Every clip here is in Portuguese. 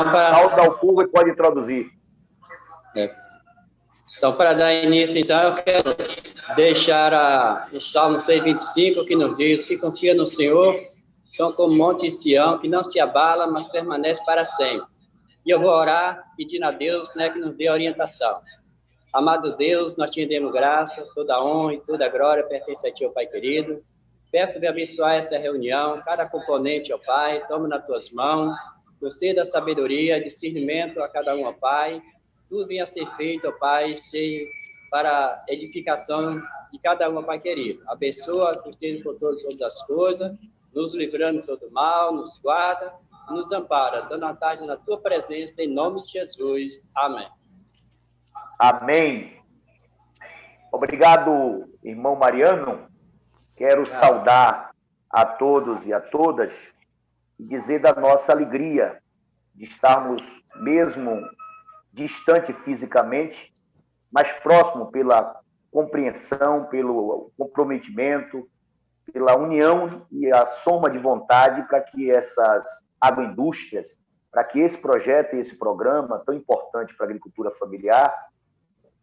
Sauda ao povo e pode introduzir. Então, para dar início, então, eu quero deixar o Salmo 6:25, que nos diz: que confia no Senhor são como monte Sião, que não se abala, mas permanece para sempre. E eu vou orar pedindo a Deus, né, que nos dê orientação. Amado Deus, nós te rendemos graças, toda a honra e toda a glória pertence a ti, ó Pai querido. Peço de abençoar essa reunião, cada componente, ó Pai, toma nas tuas mãos, conceda sabedoria, discernimento a cada um, ó Pai. Tudo venha a ser feito, ó Pai, para edificação de cada um, ó Pai querido. Abençoa, que esteja no controle de todas as coisas, nos livrando de todo mal, nos guarda, nos ampara, dando a tarde na tua presença, em nome de Jesus. Amém. Amém. Obrigado, irmão Mariano. Quero saudar a todos e a todas e dizer da nossa alegria de estarmos mesmo distante fisicamente, mas próximo pela compreensão, pelo comprometimento, pela união e a soma de vontade para que essas agroindústrias, para que esse projeto e esse programa tão importante para a agricultura familiar,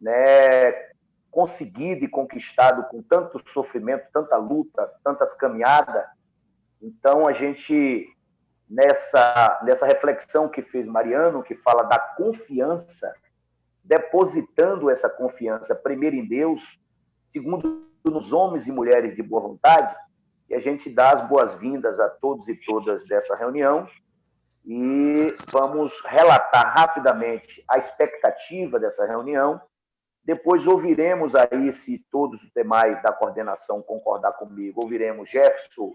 né, conseguido e conquistado com tanto sofrimento, tanta luta, tantas caminhadas. Então, a gente, nessa reflexão que fez Mariano, que fala da confiança, depositando essa confiança primeiro em Deus, segundo nos homens e mulheres de boa vontade, e a gente dá as boas-vindas a todos e todas dessa reunião e vamos relatar rapidamente a expectativa dessa reunião. Depois ouviremos aí, se todos os demais da coordenação concordar comigo, ouviremos Jefferson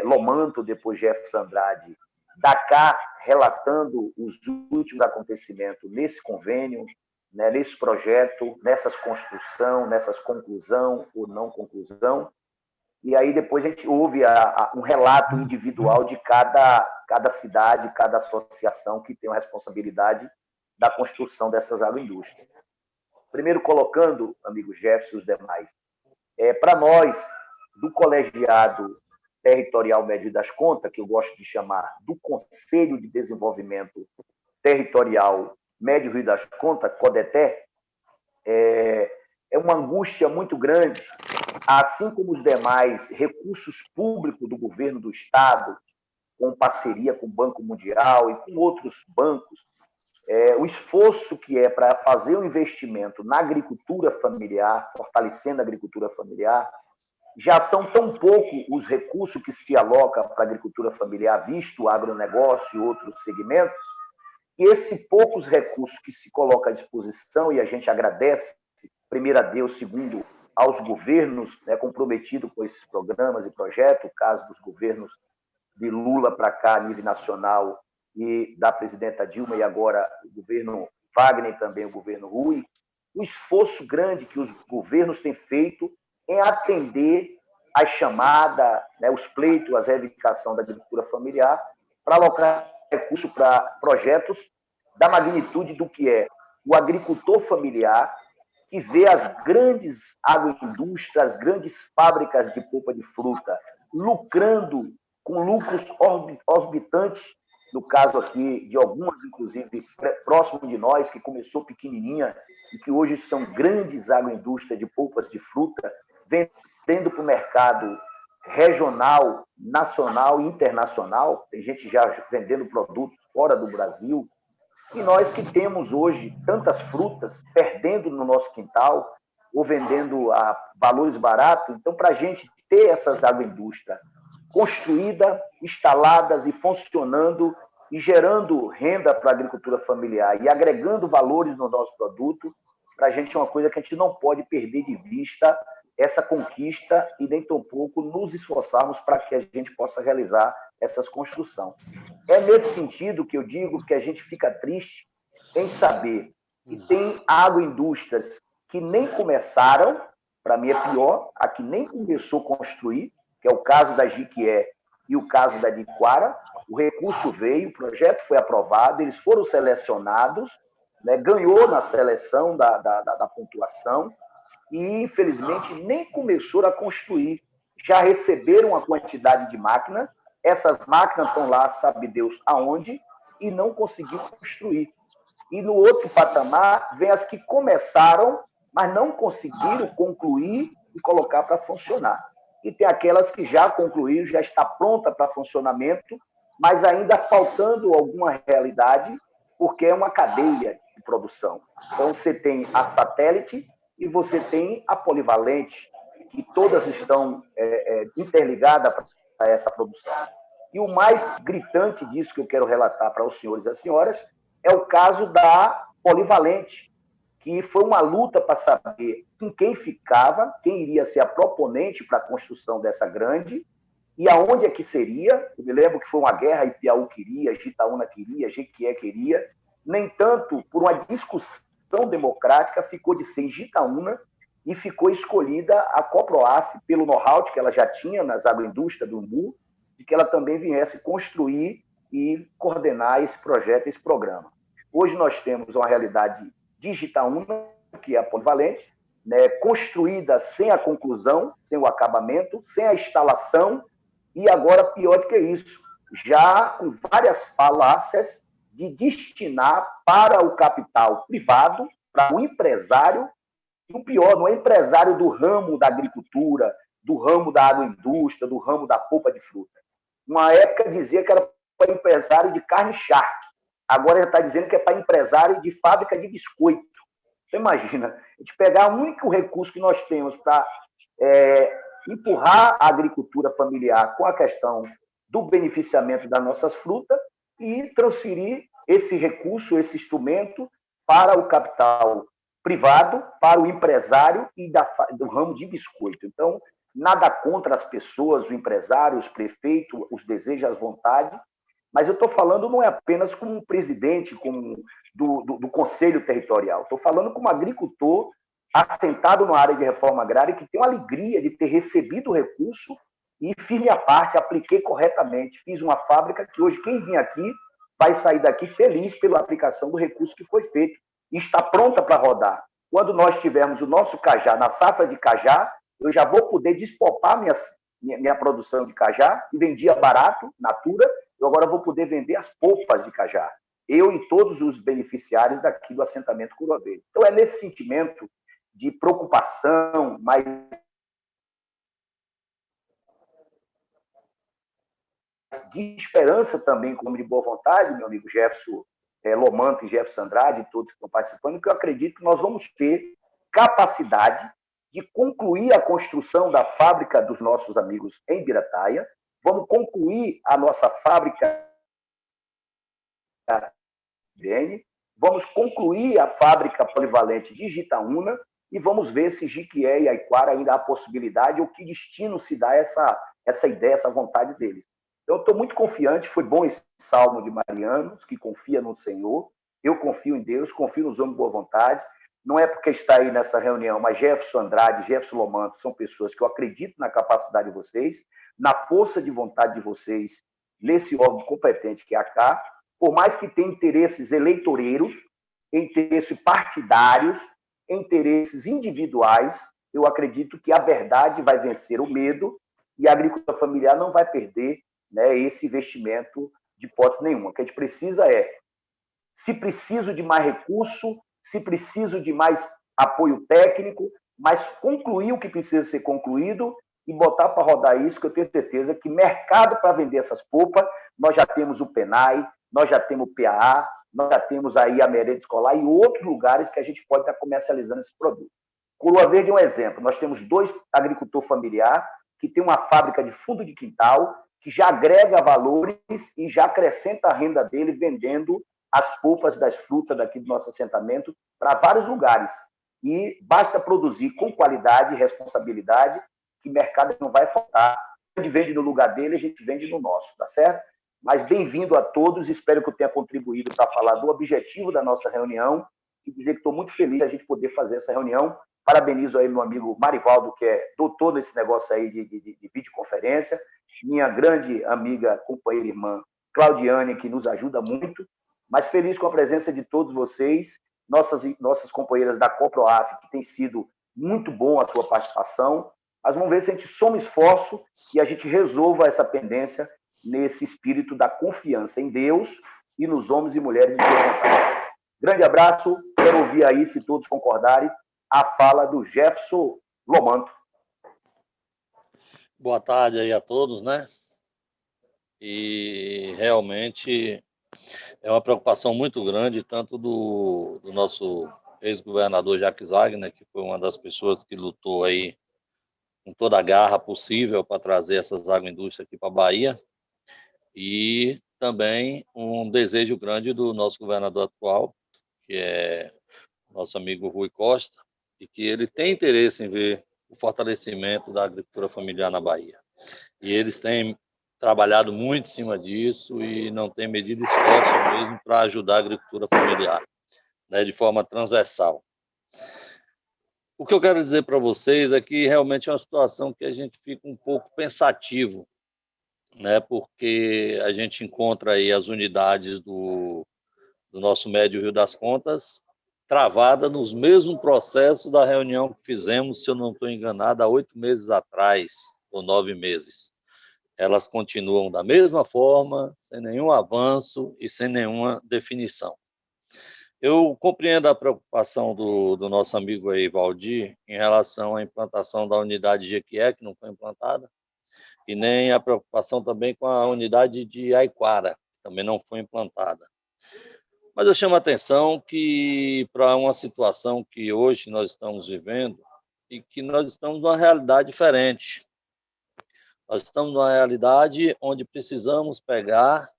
Lomanto, depois Jefferson Andrade, da cá, relatando os últimos acontecimentos nesse convênio, né, nesse projeto, nessas construção, nessas conclusão ou não conclusão. E aí depois a gente ouve um relato individual de cada cidade, cada associação que tem a responsabilidade da construção dessas agroindústrias. Primeiro colocando, amigo Jefferson e os demais, para nós, do colegiado territorial Médio das Contas, que eu gosto de chamar do Conselho de Desenvolvimento Territorial Médio Rio das Contas, CODETÉ, é uma angústia muito grande, assim como os demais recursos públicos do governo do Estado, com parceria com o Banco Mundial e com outros bancos, o esforço que é para fazer um investimento na agricultura familiar, fortalecendo a agricultura familiar, já são tão pouco os recursos que se alocam para a agricultura familiar, visto o agronegócio e outros segmentos, e esses poucos recursos que se colocam à disposição, e a gente agradece, primeiro a Deus, segundo aos governos, né, comprometidos com esses programas e projetos, o caso dos governos de Lula para cá, a nível nacional, e da presidenta Dilma, e agora o governo Wagner e também o governo Rui, o esforço grande que os governos têm feito em atender as chamadas, né, os pleitos, as reivindicações da agricultura familiar, para alocar recursos para projetos da magnitude do que é o agricultor familiar, que vê as grandes agroindústrias, as grandes fábricas de polpa de fruta, lucrando com lucros orbitantes, no caso aqui de algumas, inclusive, próximo de nós, que começou pequenininha e que hoje são grandes agroindústrias de polpas de fruta, vendendo para o mercado regional, nacional e internacional. Tem gente já vendendo produtos fora do Brasil. E nós que temos hoje tantas frutas perdendo no nosso quintal ou vendendo a valores baratos, então, para a gente ter essas agroindústrias construídas, instaladas e funcionando e gerando renda para a agricultura familiar e agregando valores no nosso produto, para a gente é uma coisa que a gente não pode perder de vista essa conquista e nem tampouco nos esforçarmos para que a gente possa realizar essas construções. É nesse sentido que eu digo que a gente fica triste em saber que tem agroindústrias que nem começaram, para mim é pior, a que nem começou a construir, que é o caso da Jiquié e o caso da Diquara. O recurso veio, o projeto foi aprovado, eles foram selecionados, né, ganhou na seleção da pontuação e, infelizmente, nem começou a construir. Já receberam uma quantidade de máquinas, essas máquinas estão lá, sabe Deus aonde, e não conseguiu construir. E no outro patamar, vem as que começaram, mas não conseguiram concluir e colocar para funcionar. E tem aquelas que já concluíram, já está pronta para funcionamento, mas ainda faltando alguma realidade, porque é uma cadeia de produção. Então, você tem a satélite e você tem a polivalente, que todas estão interligadas para essa produção. E o mais gritante disso que eu quero relatar para os senhores e as senhoras é o caso da polivalente, que foi uma luta para saber com quem ficava, quem iria ser a proponente para a construção dessa grande, e aonde é que seria. Eu me lembro que foi uma guerra, Ipiaú queria, Jitaúna queria, Jequié queria. Nem tanto, por uma discussão democrática, ficou de ser em Jitaúna e ficou escolhida a Coproaf, pelo know-how que ela já tinha nas agroindústrias do Umbu, de que ela também viesse construir e coordenar esse projeto, esse programa. Hoje nós temos uma realidade de Jitaúna, que é a polivalente, né, construída sem a conclusão, sem o acabamento, sem a instalação, e agora, pior do que isso, já com várias falácias de destinar para o capital privado, para o empresário, e o pior, não é empresário do ramo da agricultura, do ramo da agroindústria, do ramo da polpa de fruta. Uma época dizia que era para empresário de carne charque, agora já está dizendo que é para empresário de fábrica de biscoito. Você imagina, a gente pegar o único recurso que nós temos para empurrar a agricultura familiar com a questão do beneficiamento das nossas frutas e transferir esse recurso, esse instrumento para o capital privado, para o empresário e do ramo de biscoito. Então, nada contra as pessoas, o empresário, os prefeitos, os desejos, as vontades, mas eu estou falando não é apenas como um presidente como do Conselho Territorial, estou falando como agricultor assentado na área de reforma agrária que tem uma alegria de ter recebido o recurso e fiz minha parte, apliquei corretamente, fiz uma fábrica que hoje quem vir aqui vai sair daqui feliz pela aplicação do recurso que foi feito e está pronta para rodar. Quando nós tivermos o nosso cajá, na safra de cajá, eu já vou poder despopar minha produção de cajá, que vendia barato, natura, eu agora vou poder vender as polpas de cajá. Eu e todos os beneficiários daqui do assentamento Curuavelho. Então, é nesse sentimento de preocupação, mas de esperança também, como de boa vontade, meu amigo Jefferson Lomanto e Jefferson Andrade, e todos que estão participando, que eu acredito que nós vamos ter capacidade de concluir a construção da fábrica dos nossos amigos em Birataia, vamos concluir a nossa fábrica vamos concluir a fábrica polivalente de Jitaúna e vamos ver se Jiquié e Aiquara ainda há possibilidade ou que destino se dá essa ideia, essa vontade deles. Então, eu estou muito confiante, foi bom esse salmo de Marianos, que confia no Senhor, eu confio em Deus, confio nos homens de boa vontade, não é porque está aí nessa reunião, mas Jefferson Andrade, Jefferson Lomanto, são pessoas que eu acredito na capacidade de vocês, na força de vontade de vocês, nesse órgão competente que é a CA, por mais que tenha interesses eleitoreiros, interesses partidários, interesses individuais, eu acredito que a verdade vai vencer o medo e a agricultura familiar não vai perder, né, esse investimento de hipótese nenhuma. O que a gente precisa se preciso de mais recurso, se preciso de mais apoio técnico, mas concluir o que precisa ser concluído e botar para rodar isso, que eu tenho certeza que mercado para vender essas polpas, nós já temos o PENAI, nós já temos o PAA, nós já temos aí a merenda escolar e outros lugares que a gente pode estar comercializando esse produto. Coroa Verde é um exemplo. Nós temos 2 agricultores familiares que tem uma fábrica de fundo de quintal que já agrega valores e já acrescenta a renda dele vendendo as polpas das frutas daqui do nosso assentamento para vários lugares. E basta produzir com qualidade e responsabilidade que mercado não vai faltar. A gente vende no lugar dele, a gente vende no nosso, tá certo? Mas bem-vindo a todos, espero que eu tenha contribuído para falar do objetivo da nossa reunião e dizer que estou muito feliz de a gente poder fazer essa reunião. Parabenizo aí meu amigo Marivaldo, que é doutor nesse negócio aí de videoconferência, minha grande amiga, companheira, irmã Claudiane, que nos ajuda muito, mas feliz com a presença de todos vocês, nossas companheiras da Coproaf, que tem sido muito bom a sua participação, mas vamos ver se a gente soma esforço e a gente resolva essa pendência nesse espírito da confiança em Deus e nos homens e mulheres de boa vontade. Grande abraço, quero ouvir aí, se todos concordarem, a fala do Jefferson Lomanto. Boa tarde aí a todos, né? E realmente é uma preocupação muito grande, tanto do nosso ex-governador Jacques Wagner, que foi uma das pessoas que lutou aí com toda a garra possível para trazer essas agroindústrias aqui para a Bahia, e também um desejo grande do nosso governador atual, que é nosso amigo Rui Costa, e que ele tem interesse em ver o fortalecimento da agricultura familiar na Bahia. E eles têm trabalhado muito em cima disso e não têm medido esforço mesmo para ajudar a agricultura familiar, né, de forma transversal. O que eu quero dizer para vocês é que realmente é uma situação que a gente fica um pouco pensativo, né, porque a gente encontra aí as unidades do nosso Médio Rio das Contas travada nos mesmos processos da reunião que fizemos, se eu não estou enganado, há 8 meses atrás, ou 9 meses. Elas continuam da mesma forma, sem nenhum avanço e sem nenhuma definição. Eu compreendo a preocupação do nosso amigo aí, Valdir, em relação à implantação da unidade Jequié, que não foi implantada, e nem a preocupação também com a unidade de Aiquara, que também não foi implantada. Mas eu chamo a atenção que para uma situação que hoje nós estamos vivendo e que nós estamos numa realidade diferente. Nós estamos numa realidade onde precisamos pegar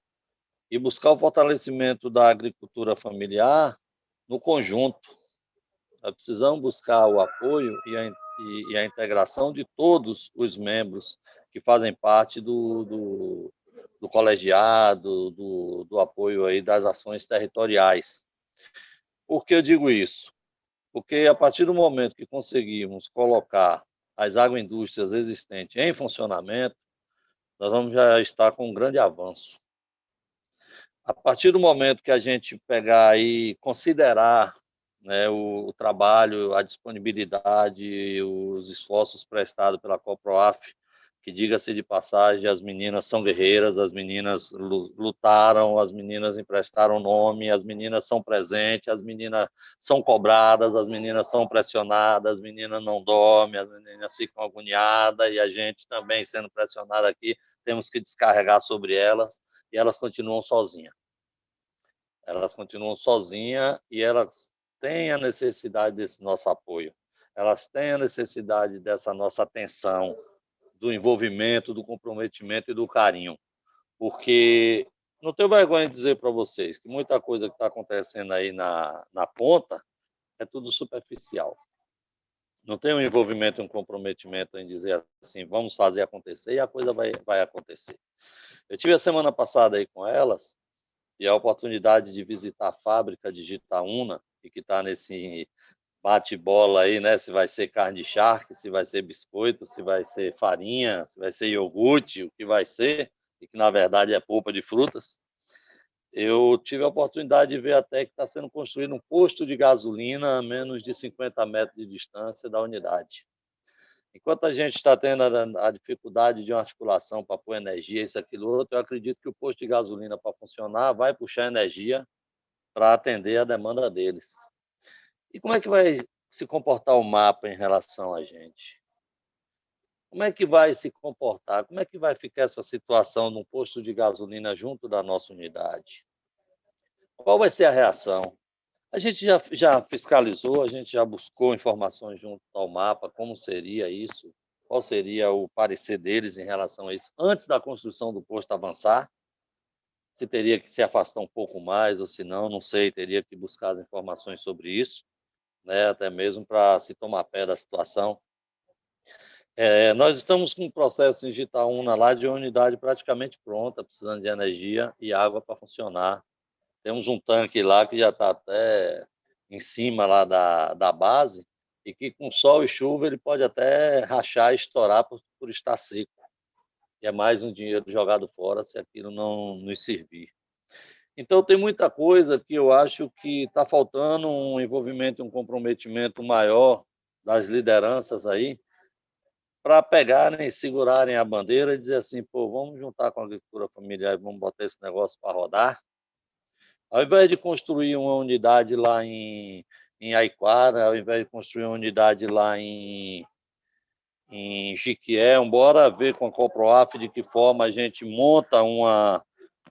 e buscar o fortalecimento da agricultura familiar no conjunto. Nós precisamos buscar o apoio e a integração de todos os membros que fazem parte do colegiado, do apoio aí das ações territoriais. Por que eu digo isso? Porque a partir do momento que conseguimos colocar as agroindústrias existentes em funcionamento, nós vamos já estar com um grande avanço. A partir do momento que a gente pegar e considerar, né, o trabalho, a disponibilidade, os esforços prestados pela Coproaf, que, diga-se de passagem, as meninas são guerreiras, as meninas lutaram, as meninas emprestaram nome, as meninas são presentes, as meninas são cobradas, as meninas são pressionadas, as meninas não dormem, as meninas ficam agoniadas, e a gente também, sendo pressionado aqui, temos que descarregar sobre elas, e elas continuam sozinhas. Elas continuam sozinhas e elas têm a necessidade desse nosso apoio. Elas têm a necessidade dessa nossa atenção, do envolvimento, do comprometimento e do carinho. Porque não tenho vergonha de dizer para vocês que muita coisa que está acontecendo aí na ponta é tudo superficial. Não tem um envolvimento e um comprometimento em dizer assim, vamos fazer acontecer, e a coisa vai acontecer. Eu tive a semana passada aí com elas, e a oportunidade de visitar a fábrica de Gitaúna, e que está nesse bate-bola aí, né? Se vai ser carne de charque, se vai ser biscoito, se vai ser farinha, se vai ser iogurte, o que vai ser, e que na verdade é polpa de frutas. Eu tive a oportunidade de ver até que está sendo construído um posto de gasolina a menos de 50 metros de distância da unidade. Enquanto a gente está tendo a dificuldade de uma articulação para pôr energia, isso, aquilo, outro, eu acredito que o posto de gasolina, para funcionar, vai puxar energia para atender a demanda deles. E como é que vai se comportar o mapa em relação a gente? Como é que vai se comportar? Como é que vai ficar essa situação num posto de gasolina junto da nossa unidade? Qual vai ser a reação? A gente já fiscalizou, a gente já buscou informações junto ao mapa, como seria isso, qual seria o parecer deles em relação a isso, antes da construção do posto avançar, se teria que se afastar um pouco mais ou se não, não sei, teria que buscar as informações sobre isso, né, até mesmo para se tomar pé da situação. Nós estamos com um processo em Gitaúna lá de uma unidade praticamente pronta, precisando de energia e água para funcionar. Temos um tanque lá que já está até em cima lá da base e que com sol e chuva ele pode até rachar e estourar por estar seco. E é mais um dinheiro jogado fora se aquilo não nos servir. Então tem muita coisa que eu acho que está faltando um envolvimento e um comprometimento maior das lideranças aí para pegarem e segurarem a bandeira e dizer assim, pô, vamos juntar com a agricultura familiar e vamos botar esse negócio para rodar. Ao invés de construir uma unidade lá em Aiquara, ao invés de construir uma unidade lá em Jiquié, bora ver com a Coproaf de que forma a gente monta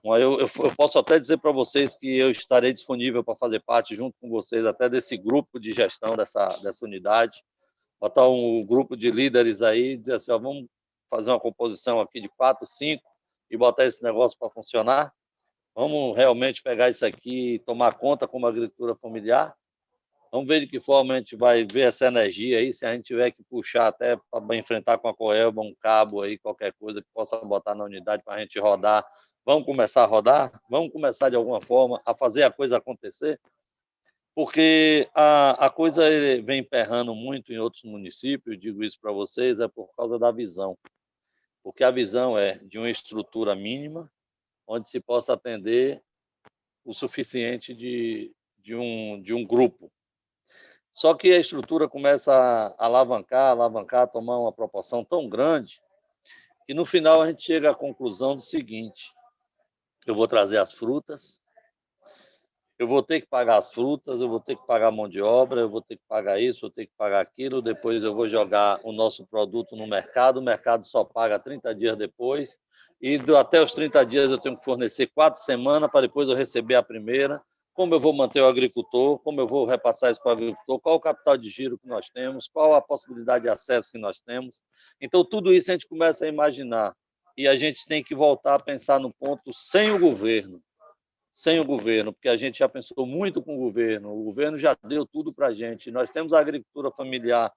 eu posso até dizer para vocês que eu estarei disponível para fazer parte, junto com vocês, até desse grupo de gestão dessa unidade, botar um grupo de líderes aí e dizer assim, ó, vamos fazer uma composição aqui de 4, 5 e botar esse negócio para funcionar. Vamos realmente pegar isso aqui e tomar conta como agricultura familiar. Vamos ver de que forma a gente vai ver essa energia aí, se a gente tiver que puxar até para enfrentar com a Coelba um cabo aí, qualquer coisa que possa botar na unidade para a gente rodar. Vamos começar a rodar? Vamos começar de alguma forma a fazer a coisa acontecer? Porque a coisa vem emperrando muito em outros municípios, digo isso para vocês, é por causa da visão. Porque a visão é de uma estrutura mínima, onde se possa atender o suficiente de um grupo. Só que a estrutura começa a alavancar, tomar uma proporção tão grande, que no final a gente chega à conclusão do seguinte: eu vou trazer as frutas, eu vou ter que pagar as frutas, eu vou ter que pagar a mão de obra, eu vou ter que pagar isso, vou ter que pagar aquilo, depois eu vou jogar o nosso produto no mercado, o mercado só paga 30 dias depois, e até os 30 dias eu tenho que fornecer 4 semanas para depois eu receber a primeira. Como eu vou manter o agricultor, como eu vou repassar isso para o agricultor, qual o capital de giro que nós temos, qual a possibilidade de acesso que nós temos. Então, tudo isso a gente começa a imaginar, e a gente tem que voltar a pensar no ponto sem o governo, porque a gente já pensou muito com o governo já deu tudo para a gente. Nós temos a agricultura familiar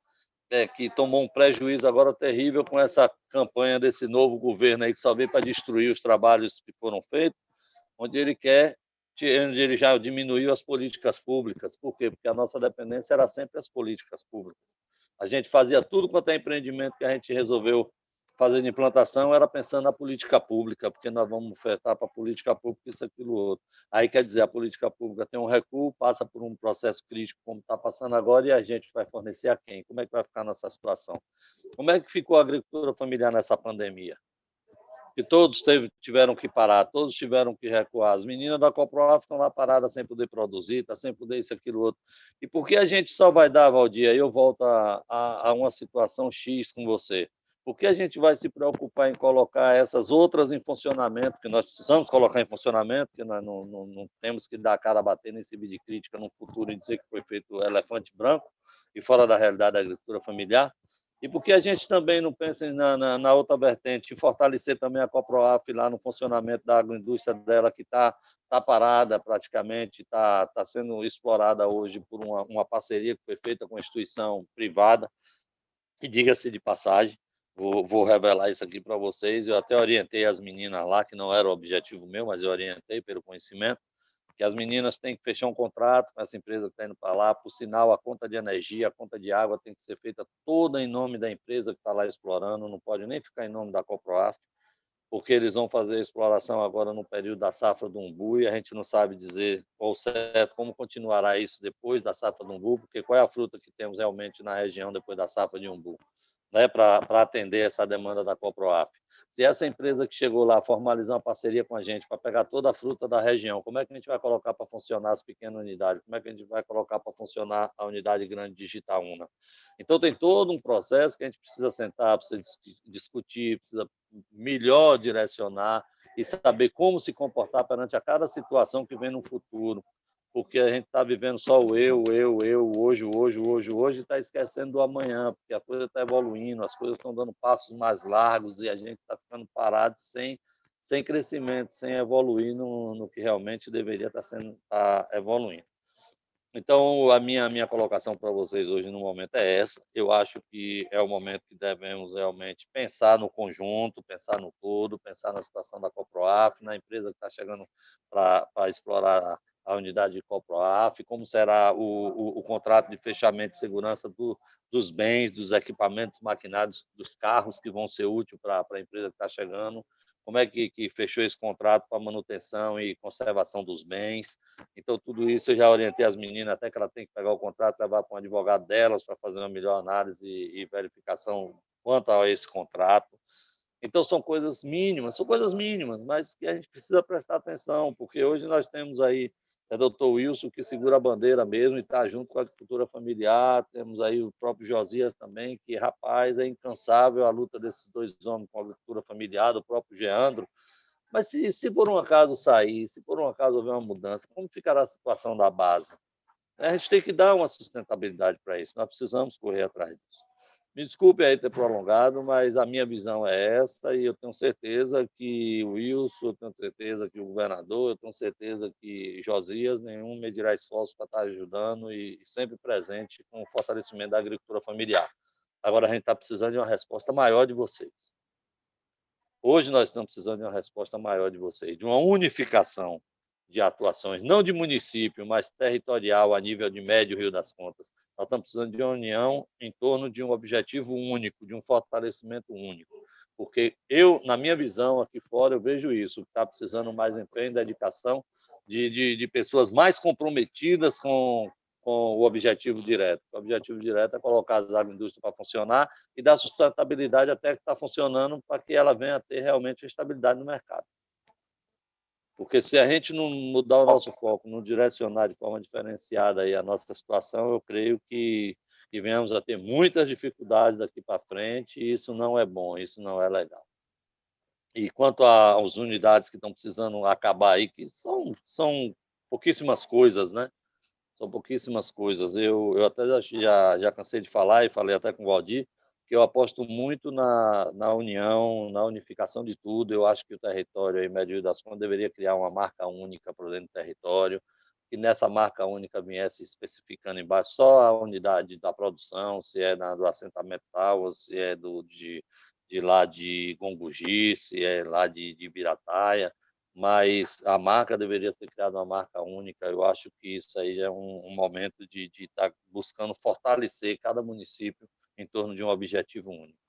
que tomou um prejuízo agora terrível com essa campanha desse novo governo aí que só veio para destruir os trabalhos que foram feitos, onde ele já diminuiu as políticas públicas. Por quê? Porque a nossa dependência era sempre as políticas públicas. A gente fazia tudo quanto é empreendimento que a gente resolveu fazer de implantação, era pensando na política pública, porque nós vamos ofertar para a política pública isso, aquilo, outro. Aí, quer dizer, a política pública tem um recuo, passa por um processo crítico, como está passando agora, e a gente vai fornecer a quem? Como é que vai ficar nessa situação? Como é que ficou a agricultura familiar nessa pandemia? Que todos tiveram que parar, todos tiveram que recuar. As meninas da Coproaf estão lá paradas sem poder produzir, tá sem poder isso, aquilo, outro. E por que a gente só vai dar, Valdir? Aí eu volto a uma situação X com você. Por que a gente vai se preocupar em colocar essas outras em funcionamento, que nós precisamos colocar em funcionamento, que nós não temos que dar a cara a bater nem servir de crítica no futuro e dizer que foi feito elefante branco e fora da realidade da agricultura familiar? E por que a gente também não pensa na outra vertente, em fortalecer também a Coproaf lá no funcionamento da agroindústria dela, que está parada praticamente, está sendo explorada hoje por uma parceria que foi feita com uma instituição privada, e diga-se de passagem, vou revelar isso aqui para vocês, eu até orientei as meninas lá, que não era o objetivo meu, mas eu orientei pelo conhecimento, que as meninas têm que fechar um contrato com essa empresa que está indo para lá. Por sinal, a conta de energia, a conta de água tem que ser feita toda em nome da empresa que está lá explorando, não pode nem ficar em nome da Coproaf, porque eles vão fazer a exploração agora no período da safra do umbu e a gente não sabe dizer ao certo como continuará isso depois da safra do umbu, porque qual é a fruta que temos realmente na região depois da safra de umbu, né, para atender essa demanda da Coproaf. Se essa empresa que chegou lá formalizar uma parceria com a gente para pegar toda a fruta da região, como é que a gente vai colocar para funcionar as pequenas unidades? Como é que a gente vai colocar para funcionar a unidade grande de Itaúna? Então, tem todo um processo que a gente precisa sentar, precisa discutir, precisa melhor direcionar e saber como se comportar perante a cada situação que vem no futuro, porque a gente está vivendo só o eu, hoje, e está esquecendo do amanhã, porque a coisa está evoluindo, as coisas estão dando passos mais largos e a gente está ficando parado sem crescimento, sem evoluir no que realmente deveria estar evoluindo. Então, a minha colocação para vocês hoje no momento é essa. Eu acho que é o momento que devemos realmente pensar no conjunto, pensar no todo, pensar na situação da Coproaf, na empresa que está chegando para explorar a unidade de Coproaf, como será o contrato de fechamento de segurança dos bens, dos equipamentos maquinários, dos carros que vão ser úteis para a empresa que está chegando, como é que fechou esse contrato para manutenção e conservação dos bens. Então, tudo isso eu já orientei as meninas, até que ela tem que pegar o contrato, levar para um advogado delas para fazer uma melhor análise e verificação quanto a esse contrato. Então, são coisas mínimas, mas que a gente precisa prestar atenção, porque hoje nós temos aí é doutor Wilson que segura a bandeira mesmo e está junto com a agricultura familiar. Temos aí o próprio Josias também, que, rapaz, é incansável a luta desses dois homens com a agricultura familiar, do próprio Geandro. Mas se por um acaso sair, se por um acaso houver uma mudança, como ficará a situação da base? A gente tem que dar uma sustentabilidade para isso, nós precisamos correr atrás disso. Me desculpe aí ter prolongado, mas a minha visão é essa e eu tenho certeza que o Wilson, eu tenho certeza que o governador, eu tenho certeza que Josias, nenhum medirá esforços para estar ajudando e sempre presente com o fortalecimento da agricultura familiar. Agora a gente está precisando de uma resposta maior de vocês. Hoje nós estamos precisando de uma resposta maior de vocês, de uma unificação de atuações, não de município, mas territorial a nível de médio Rio das Contas. Nós estamos precisando de uma união em torno de um objetivo único, de um fortalecimento único. Porque eu, na minha visão, aqui fora, eu vejo isso, que está precisando mais empenho, dedicação, de pessoas mais comprometidas com o objetivo direto. O objetivo direto é colocar as agroindústrias para funcionar e dar sustentabilidade até que está funcionando para que ela venha a ter realmente estabilidade no mercado. Porque se a gente não mudar o nosso foco, não direcionar de forma diferenciada aí a nossa situação, eu creio que venhamos a ter muitas dificuldades daqui para frente e isso não é bom, isso não é legal. E quanto às unidades que estão precisando acabar aí, que são pouquíssimas coisas, né? São pouquíssimas coisas. Eu até já cansei de falar e falei até com o Valdir, que eu aposto muito na união, na unificação de tudo. Eu acho que o território aí, Médio Rio das Contas, deveria criar uma marca única para dentro do território, que nessa marca única viesse especificando embaixo só a unidade da produção, se é do assentamento tal, ou se é de lá de Gonguji, se é lá de Birataia, mas a marca deveria ser criada uma marca única. Eu acho que isso aí é um momento de estar buscando fortalecer cada município em torno de um objetivo único.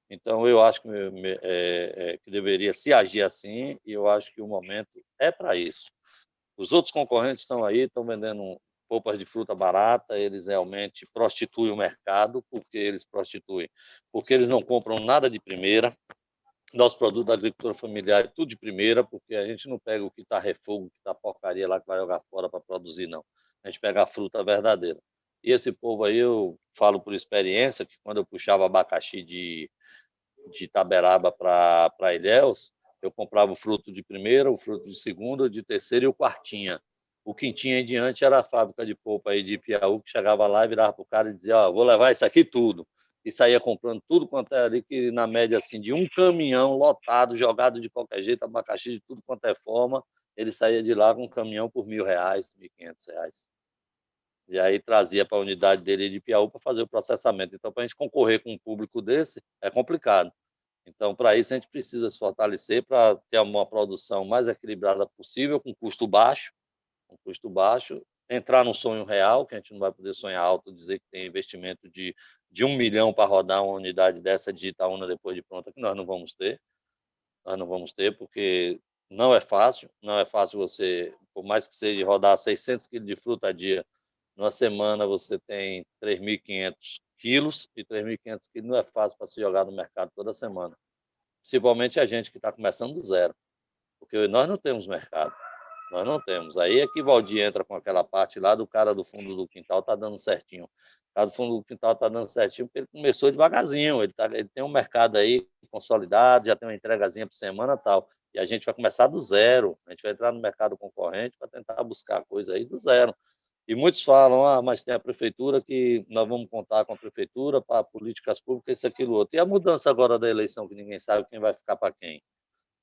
Então, eu acho que deveria se agir assim e eu acho que o momento é para isso. Os outros concorrentes estão aí, estão vendendo polpas de fruta barata, eles realmente prostituem o mercado, porque eles não compram nada de primeira. Nosso produto da agricultura familiar é tudo de primeira, porque a gente não pega o que está refogo, o que está porcaria lá que vai jogar fora para produzir, não. A gente pega a fruta verdadeira. E esse povo aí, eu falo por experiência, que quando eu puxava abacaxi de Itaberaba para Ilhéus, eu comprava o fruto de primeira, o fruto de segunda, o de terceira e o quartinha. O quintinha em diante era a fábrica de polpa aí de Piauí, que chegava lá e virava para o cara e dizia, ó, vou levar isso aqui tudo. E saía comprando tudo quanto é ali, que na média assim, de um caminhão lotado, jogado de qualquer jeito, abacaxi de tudo quanto é forma, ele saía de lá com um caminhão por R$ 1.000, R$ 1.500. E aí trazia para a unidade dele de Piauí para fazer o processamento. Então, para a gente concorrer com um público desse, é complicado. Então, para isso, a gente precisa se fortalecer para ter uma produção mais equilibrada possível, com custo baixo, entrar num sonho real, que a gente não vai poder sonhar alto, dizer que tem investimento de 1 milhão para rodar uma unidade dessa de Itaúna depois de pronta, que nós não vamos ter, porque não é fácil você, por mais que seja rodar 600 quilos de fruta a dia, numa semana você tem 3.500 quilos, e 3.500 quilos não é fácil para se jogar no mercado toda semana. Principalmente a gente que está começando do zero, porque nós não temos mercado. Nós não temos. Aí é que Valdir entra com aquela parte lá do cara do fundo do quintal, está dando certinho. O cara do fundo do quintal está dando certinho porque ele começou devagarzinho. Ele tem um mercado aí consolidado, já tem uma entregazinha por semana e tal. E a gente vai começar do zero. A gente vai entrar no mercado concorrente para tentar buscar coisa aí do zero. E muitos falam, mas tem a prefeitura, que nós vamos contar com a prefeitura para políticas públicas, isso, aquilo, outro. E a mudança agora da eleição, que ninguém sabe quem vai ficar para quem?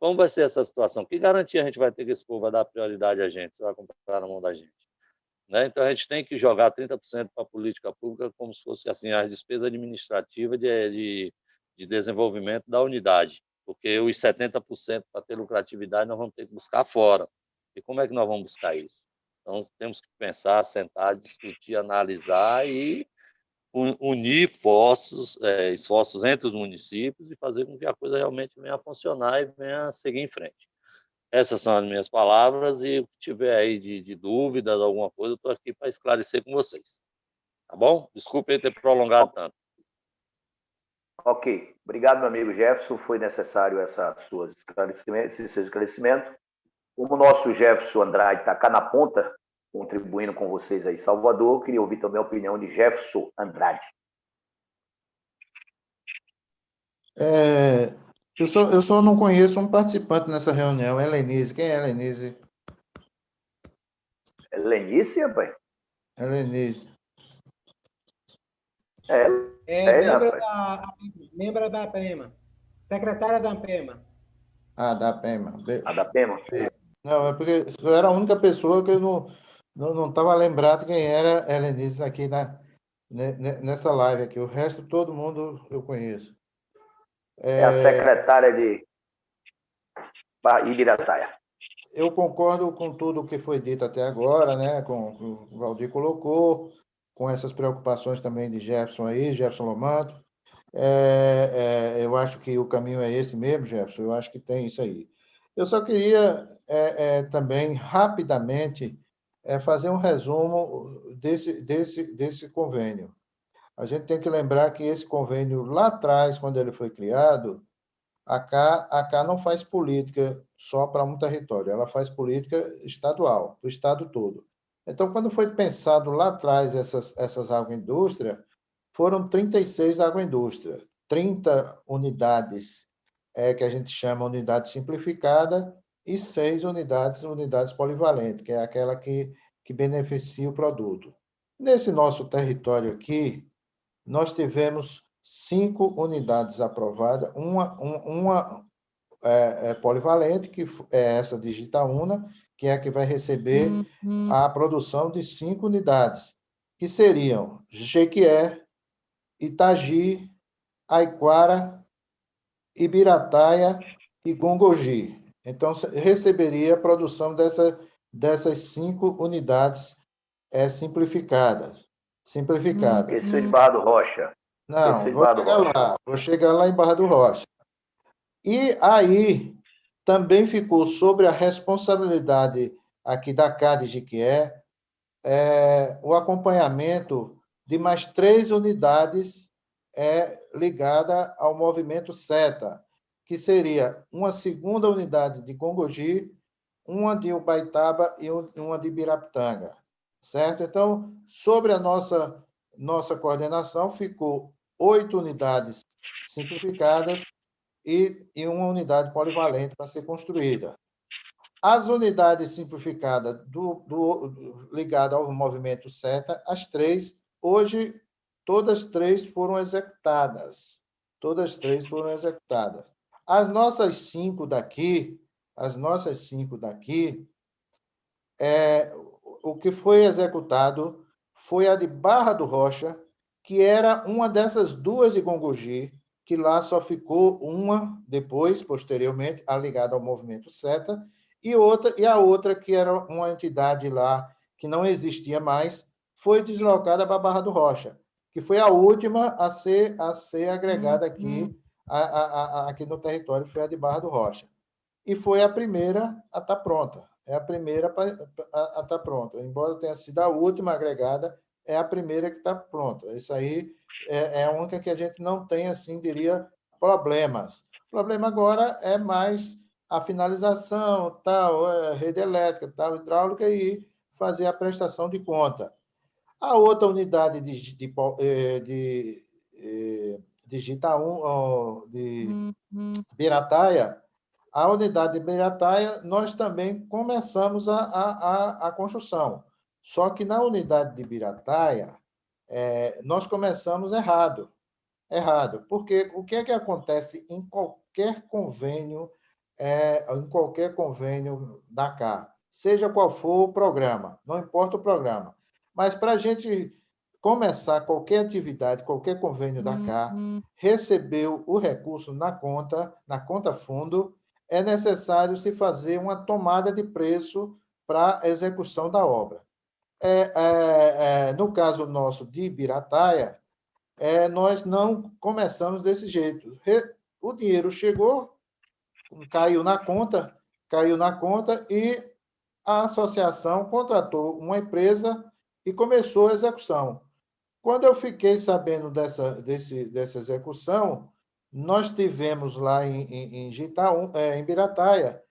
Como vai ser essa situação? Que garantia a gente vai ter que esse povo vai dar prioridade a gente, vai comprar na mão da gente? Né? Então, a gente tem que jogar 30% para a política pública como se fosse assim, as despesas administrativas de desenvolvimento da unidade, porque os 70% para ter lucratividade nós vamos ter que buscar fora. E como é que nós vamos buscar isso? Então, temos que pensar, sentar, discutir, analisar e unir esforços entre os municípios e fazer com que a coisa realmente venha a funcionar e venha a seguir em frente. Essas são as minhas palavras e o que tiver aí de dúvidas, alguma coisa, eu estou aqui para esclarecer com vocês. Tá bom? Desculpe aí ter prolongado tanto. Ok. Obrigado, meu amigo Jefferson. Foi necessário esse seu esclarecimento. Como o nosso Jefferson Andrade está cá na ponta, contribuindo com vocês aí, Salvador. Queria ouvir também a opinião de Jefferson Andrade. Eu só não conheço um participante nessa reunião, Helenise. Quem é Helenise? Lenice, rapaz? Helenise. Membro da PEMA. Secretária da PEMA. Da PEMA. A da PEMA? Não, é porque eu era a única pessoa que eu não estava lembrado quem era Helenise aqui nessa live aqui. O resto, todo mundo eu conheço. É a secretária de Ibirataia. Eu concordo com tudo o que foi dito até agora, né? Com o que o Valdir colocou, com essas preocupações também de Jefferson Lomanto. Eu acho que o caminho é esse mesmo, Jefferson, eu acho que tem isso aí. Eu só queria também, rapidamente, fazer um resumo desse convênio. A gente tem que lembrar que esse convênio, lá atrás, quando ele foi criado, a CA não faz política só para um território, ela faz política estadual, do estado todo. Então, quando foi pensado lá atrás essas agroindústrias, foram 36 agroindústrias, 30 unidades que a gente chama unidade simplificada e 6 unidades polivalentes, que é aquela que beneficia o produto. Nesse nosso território aqui, nós tivemos 5 unidades aprovadas, uma polivalente, que é essa de Itaúna, que é a que vai receber a produção de 5 unidades, que seriam Jequié, Itagi, Aiquara, Ibirataia e Gongogi. Então, receberia a produção dessas 5 unidades simplificadas. Esqueceu de Barra do Rocha. Não, vou chegar lá em Barra do Rocha. E aí, também ficou sobre a responsabilidade aqui da CAD de Jequié, o acompanhamento de mais 3 unidades ligada ao movimento SETA, que seria uma segunda unidade de Gongogi, uma de Ubaitaba e uma de Birapitanga, certo? Então, sobre a nossa coordenação, ficou 8 unidades simplificadas e uma unidade polivalente para ser construída. As unidades simplificadas ligadas ao movimento SETA, as 3, hoje, todas 3 foram executadas. As nossas 5 daqui, o que foi executado foi a de Barra do Rocha, que era uma dessas 2 de Gongogi, que lá só ficou uma depois, posteriormente, ligada ao movimento SETA, e a outra, que era uma entidade lá que não existia mais, foi deslocada para Barra do Rocha, que foi a última a ser agregada aqui no território, foi a de Barra do Rocha. E foi a primeira a estar pronta. É a primeira a estar pronta. Embora tenha sido a última agregada, é a primeira que está pronta. Isso aí é a única que a gente não tem, assim, diria, problemas. O problema agora é mais a finalização, rede elétrica, hidráulica, e fazer a prestação de conta. A outra unidade de Birataia, a unidade de Birataia, nós também começamos a construção. Só que na unidade de Birataia, nós começamos errado. Porque o que é que acontece em qualquer convênio da CA, seja qual for o programa, não importa o programa, mas para a gente começar qualquer atividade, qualquer convênio da CA, recebeu o recurso na conta fundo, é necessário se fazer uma tomada de preço para a execução da obra. No caso nosso de Ibirataia, nós não começamos desse jeito. O dinheiro chegou, caiu na conta e a associação contratou uma empresa e começou a execução. Quando eu fiquei sabendo dessa execução, nós tivemos lá em Birataia,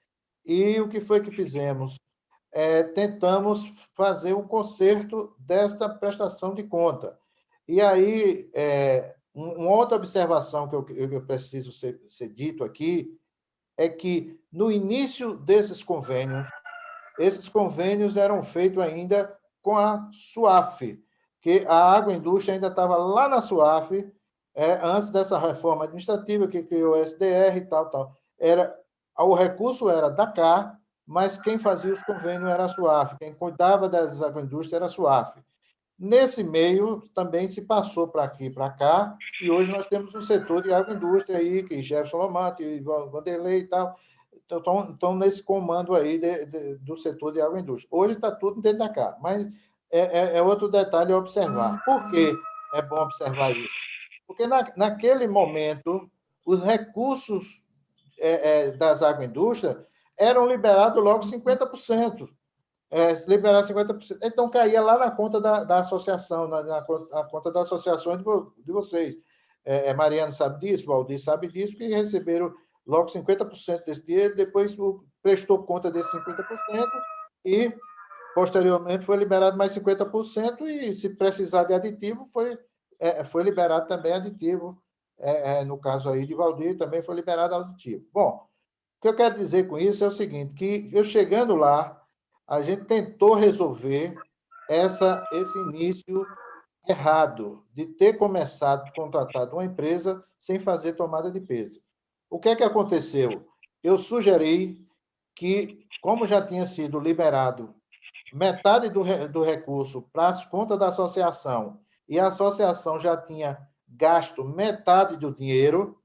e o que foi que fizemos? tentamos fazer um conserto desta prestação de conta. E aí, uma outra observação que eu preciso ser dito aqui é que, no início desses convênios, esses convênios eram feitos ainda com a SUAF, que a agroindústria ainda estava lá na SUAF, antes dessa reforma administrativa que criou o SDR e tal. O recurso era da CAR, mas quem fazia os convênios era a SUAF, quem cuidava das agroindústrias era a SUAF. Nesse meio, também se passou para aqui, para cá, e hoje nós temos um setor de agroindústria aí, que Jefferson Lomanto e Vanderlei e tal, estão nesse comando aí do setor de agroindústria. Hoje está tudo dentro da CAR, mas é outro detalhe a observar. Por que é bom observar isso? Porque naquele momento, os recursos das agroindústrias eram liberados logo 50%. Liberar 50%. Então, caía lá na conta da associação, na conta das associações de vocês. Mariana sabe disso, Valdir sabe disso, que receberam logo 50% desse dinheiro, depois prestou conta desses 50% e, posteriormente, foi liberado mais 50%, e, se precisar de aditivo, foi liberado também aditivo. No caso aí de Valdir, também foi liberado aditivo. Bom, o que eu quero dizer com isso é o seguinte, que eu chegando lá, a gente tentou resolver esse início errado de ter começado a contratar uma empresa sem fazer tomada de peso. O que é que aconteceu? Eu sugeri que, como já tinha sido liberado metade do recurso para as contas da associação e a associação já tinha gasto metade do dinheiro,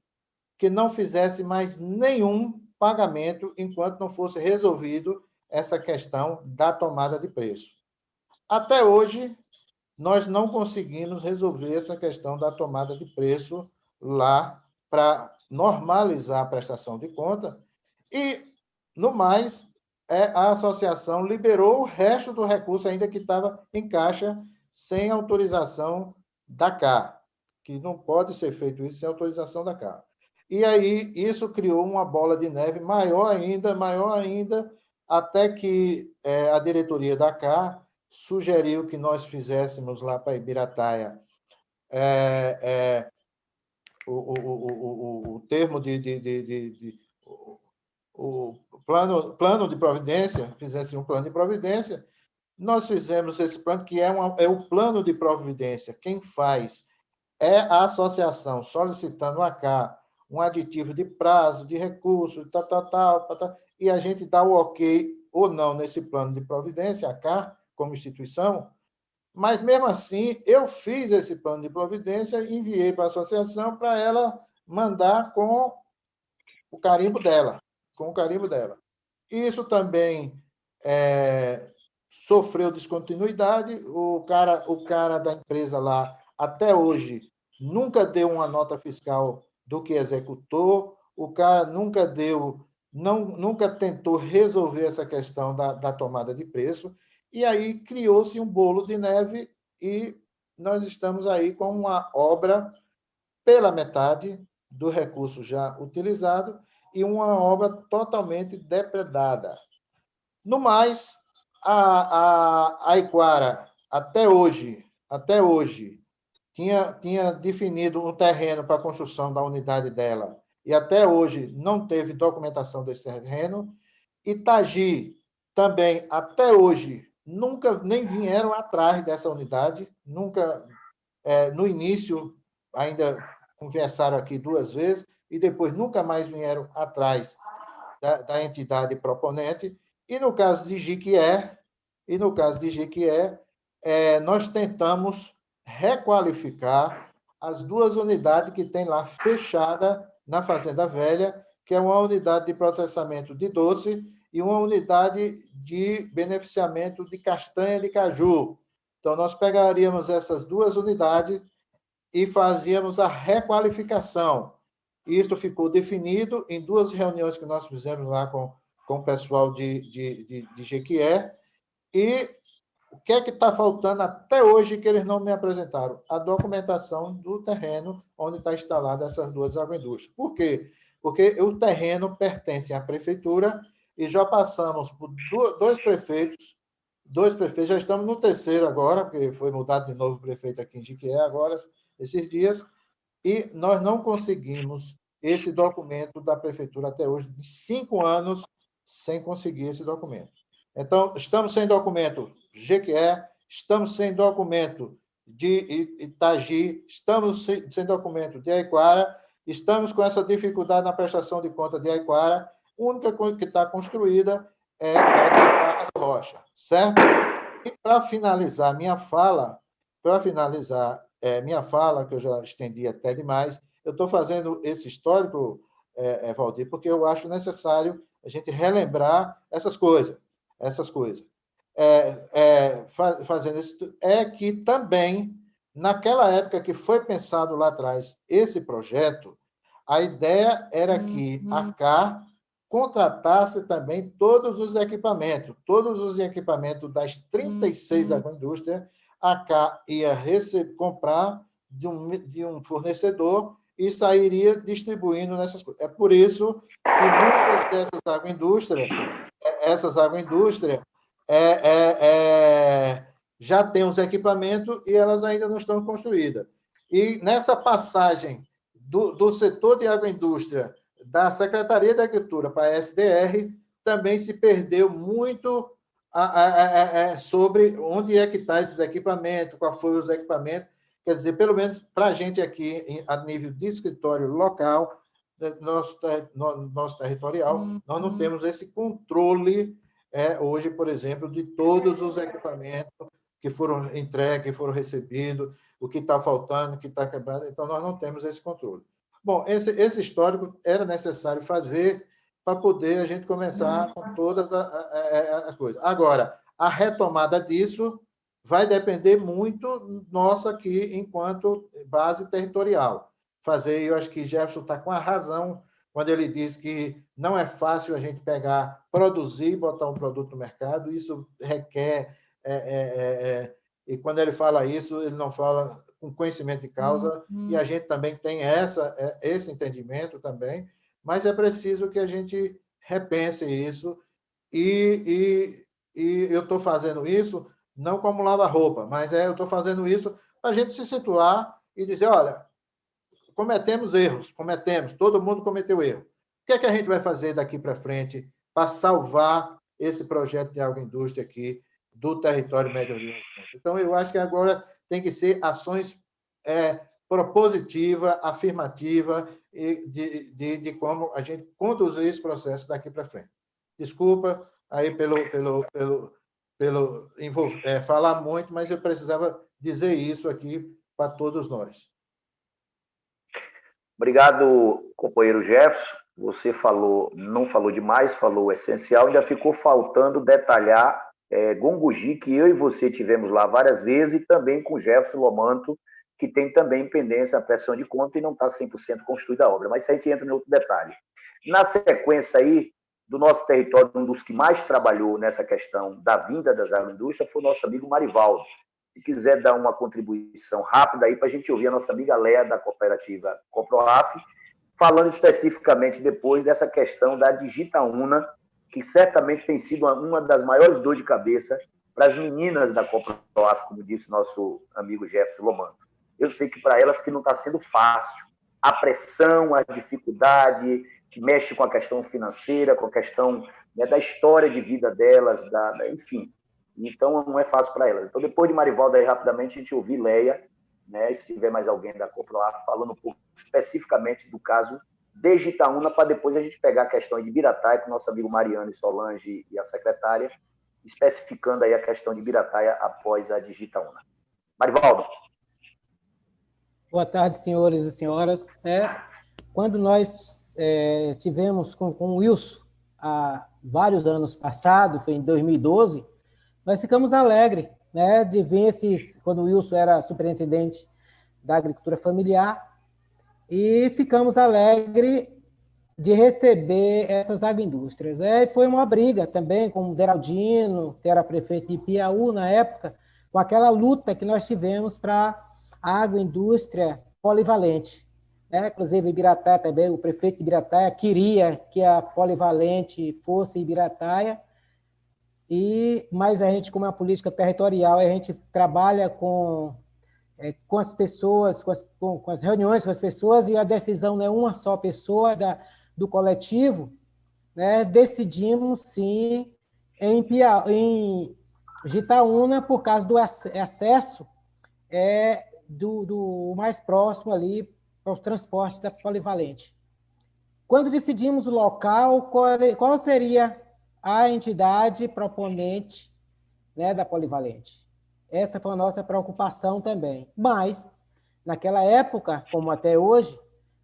que não fizesse mais nenhum pagamento enquanto não fosse resolvido essa questão da tomada de preço. Até hoje, nós não conseguimos resolver essa questão da tomada de preço lá para normalizar a prestação de conta e, no mais, a associação liberou o resto do recurso ainda que estava em caixa sem autorização da CAR, que não pode ser feito isso sem autorização da CAR. E aí isso criou uma bola de neve maior ainda, até que a diretoria da CAR sugeriu que nós fizéssemos lá para Ibirataia o termo o plano de providência, fizesse um plano de providência. Nós fizemos esse plano, que é o plano de providência. Quem faz é a associação, solicitando a CAR um aditivo de prazo, de recurso, e a gente dá o ok ou não nesse plano de providência, a CAR, como instituição, mas, mesmo assim, eu fiz esse plano de providência e enviei para a associação para ela mandar com o carimbo dela. Isso também sofreu descontinuidade. O cara da empresa lá, até hoje, nunca deu uma nota fiscal do que executou, o cara nunca tentou resolver essa questão da tomada de preço, e aí criou-se um bolo de neve e nós estamos aí com uma obra pela metade do recurso já utilizado e uma obra totalmente depredada. No mais, a Iquara, até hoje, tinha definido um terreno para a construção da unidade dela, e até hoje não teve documentação desse terreno. Itagi, também, até hoje, nunca nem vieram atrás dessa unidade, nunca, no início, ainda conversaram aqui 2 vezes, e depois nunca mais vieram atrás da entidade proponente. E no caso de Jiquié, nós tentamos requalificar as 2 unidades que tem lá fechada na Fazenda Velha, que é uma unidade de processamento de doce e uma unidade de beneficiamento de castanha de caju. Então, nós pegaríamos essas 2 unidades e fazíamos a requalificação. Isso ficou definido em 2 reuniões que nós fizemos lá com o pessoal de Jequié. E o que é que está faltando até hoje que eles não me apresentaram? A documentação do terreno onde está instalada essas 2 agroindústrias. Por quê? Porque o terreno pertence à prefeitura e já passamos por dois prefeitos, já estamos no terceiro agora, porque foi mudado de novo o prefeito aqui em Jequié agora, esses dias, e nós não conseguimos esse documento da prefeitura até hoje, de 5 anos sem conseguir esse documento. Então, estamos sem documento Jequié, estamos sem documento de Itagi, estamos sem documento de Aiquara, estamos com essa dificuldade na prestação de conta de Aiquara, a única coisa que está construída é a de Barra do Rocha, certo? E para finalizar minha fala, que eu já estendi até demais, eu estou fazendo esse histórico, Valdir, porque eu acho necessário a gente relembrar essas coisas. Fazendo isso, é que também, naquela época que foi pensado lá atrás esse projeto, a ideia era que a CAR contratasse também todos os equipamentos das 36 agroindústrias, a CAR ia comprar de um fornecedor e sairia distribuindo nessas coisas. É por isso que muitas dessas agroindústrias já têm os equipamentos e elas ainda não estão construídas. E nessa passagem do setor de agroindústria da Secretaria da Agricultura para a SDR, também se perdeu muito sobre onde é que está esses equipamentos, qual foi os equipamentos. Quer dizer, pelo menos para a gente aqui, a nível de escritório local, nosso territorial, nós não temos esse controle hoje, por exemplo, de todos os equipamentos que foram entregues, que foram recebidos, o que está faltando, o que está quebrado. Então, nós não temos esse controle. Bom, esse histórico era necessário fazer para poder a gente começar com todas as coisas. Agora, a retomada disso vai depender muito nossa aqui, enquanto base territorial. Eu acho que Jefferson está com a razão quando ele diz que não é fácil a gente pegar, produzir e botar um produto no mercado, isso requer... e quando ele fala isso, ele não fala com conhecimento de causa, e a gente também tem esse entendimento também, mas é preciso que a gente repense isso, e eu estou fazendo isso não como lava-roupa, mas eu estou fazendo isso para a gente se situar e dizer, olha, cometemos erros, todo mundo cometeu erro. O que é que a gente vai fazer daqui para frente para salvar esse projeto de agroindústria aqui do território médio-oriente? Então, eu acho que agora tem que ser ações propositivas, afirmativas, de como a gente conduzir esse processo daqui para frente. Desculpa aí pelo falar muito, mas eu precisava dizer isso aqui para todos nós. Obrigado, companheiro Jefferson. Você não falou demais, falou o essencial, ainda ficou faltando detalhar Gongogi, que eu e você tivemos lá várias vezes, e também com Jefferson Lomanto, que tem também pendência a prestação de conta e não está 100% construída a obra. Mas a gente entra em outro detalhe. Na sequência aí, do nosso território, um dos que mais trabalhou nessa questão da vinda das agroindústrias foi o nosso amigo Marivaldo. Se quiser dar uma contribuição rápida aí para a gente ouvir a nossa amiga Léa, da cooperativa Coproaf, falando especificamente depois dessa questão da Digitaúna, que certamente tem sido uma das maiores dores de cabeça para as meninas da Coproaf, como disse nosso amigo Jefferson Lomanto. Eu sei que para elas que não está sendo fácil. A pressão, a dificuldade, que mexe com a questão financeira, com a questão da história de vida delas, enfim. Então, não é fácil para elas. Então, depois de Marivaldo, aí, rapidamente, a gente ouvir Léa, né, se tiver mais alguém da Coproaf, falando um pouco especificamente do caso de Digitaúna, para depois a gente pegar a questão de Birataia, com o nosso amigo Mariano e Solange e a secretária, especificando aí a questão de Birataia após a Digitaúna. Marivaldo. Boa tarde, senhores e senhoras. Quando nós tivemos com o Wilson, há vários anos passados, foi em 2012, nós ficamos alegres, né, de ver quando o Wilson era superintendente da agricultura familiar, e ficamos alegres de receber essas agroindústrias. E foi uma briga também com o Deraldino, que era prefeito de Piauí na época, com aquela luta que nós tivemos para a agroindústria polivalente. Inclusive, Ibirataia também, o prefeito de Ibirataia queria que a polivalente fosse Ibirataia, mas a gente, como é uma política territorial, a gente trabalha com as pessoas, com as reuniões com as pessoas, e a decisão não é uma só pessoa do coletivo, né? Decidimos, sim, em Jitaúna, por causa do acesso do mais próximo ali para os transportes da polivalente. Quando decidimos o local, qual seria a entidade proponente, né, da polivalente? Essa foi a nossa preocupação também. Mas, naquela época, como até hoje,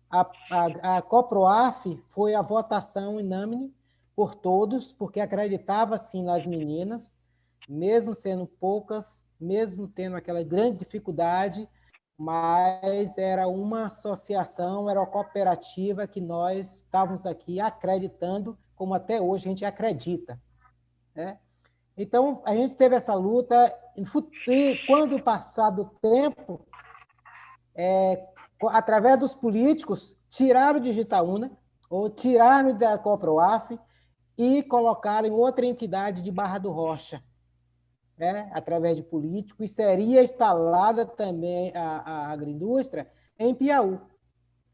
a Coproaf foi a votação unânime por todos, porque acreditava, sim, nas meninas, mesmo sendo poucas, mesmo tendo aquela grande dificuldade, mas era uma associação, era uma cooperativa que nós estávamos aqui acreditando, como até hoje a gente acredita, né? Então, a gente teve essa luta, e quando passar do tempo, através dos políticos, tiraram de Jitaúna, ou tiraram da Coproaf, e colocaram em outra entidade de Barra do Rocha, né, através de político, e seria instalada também a agroindústria em Piauí.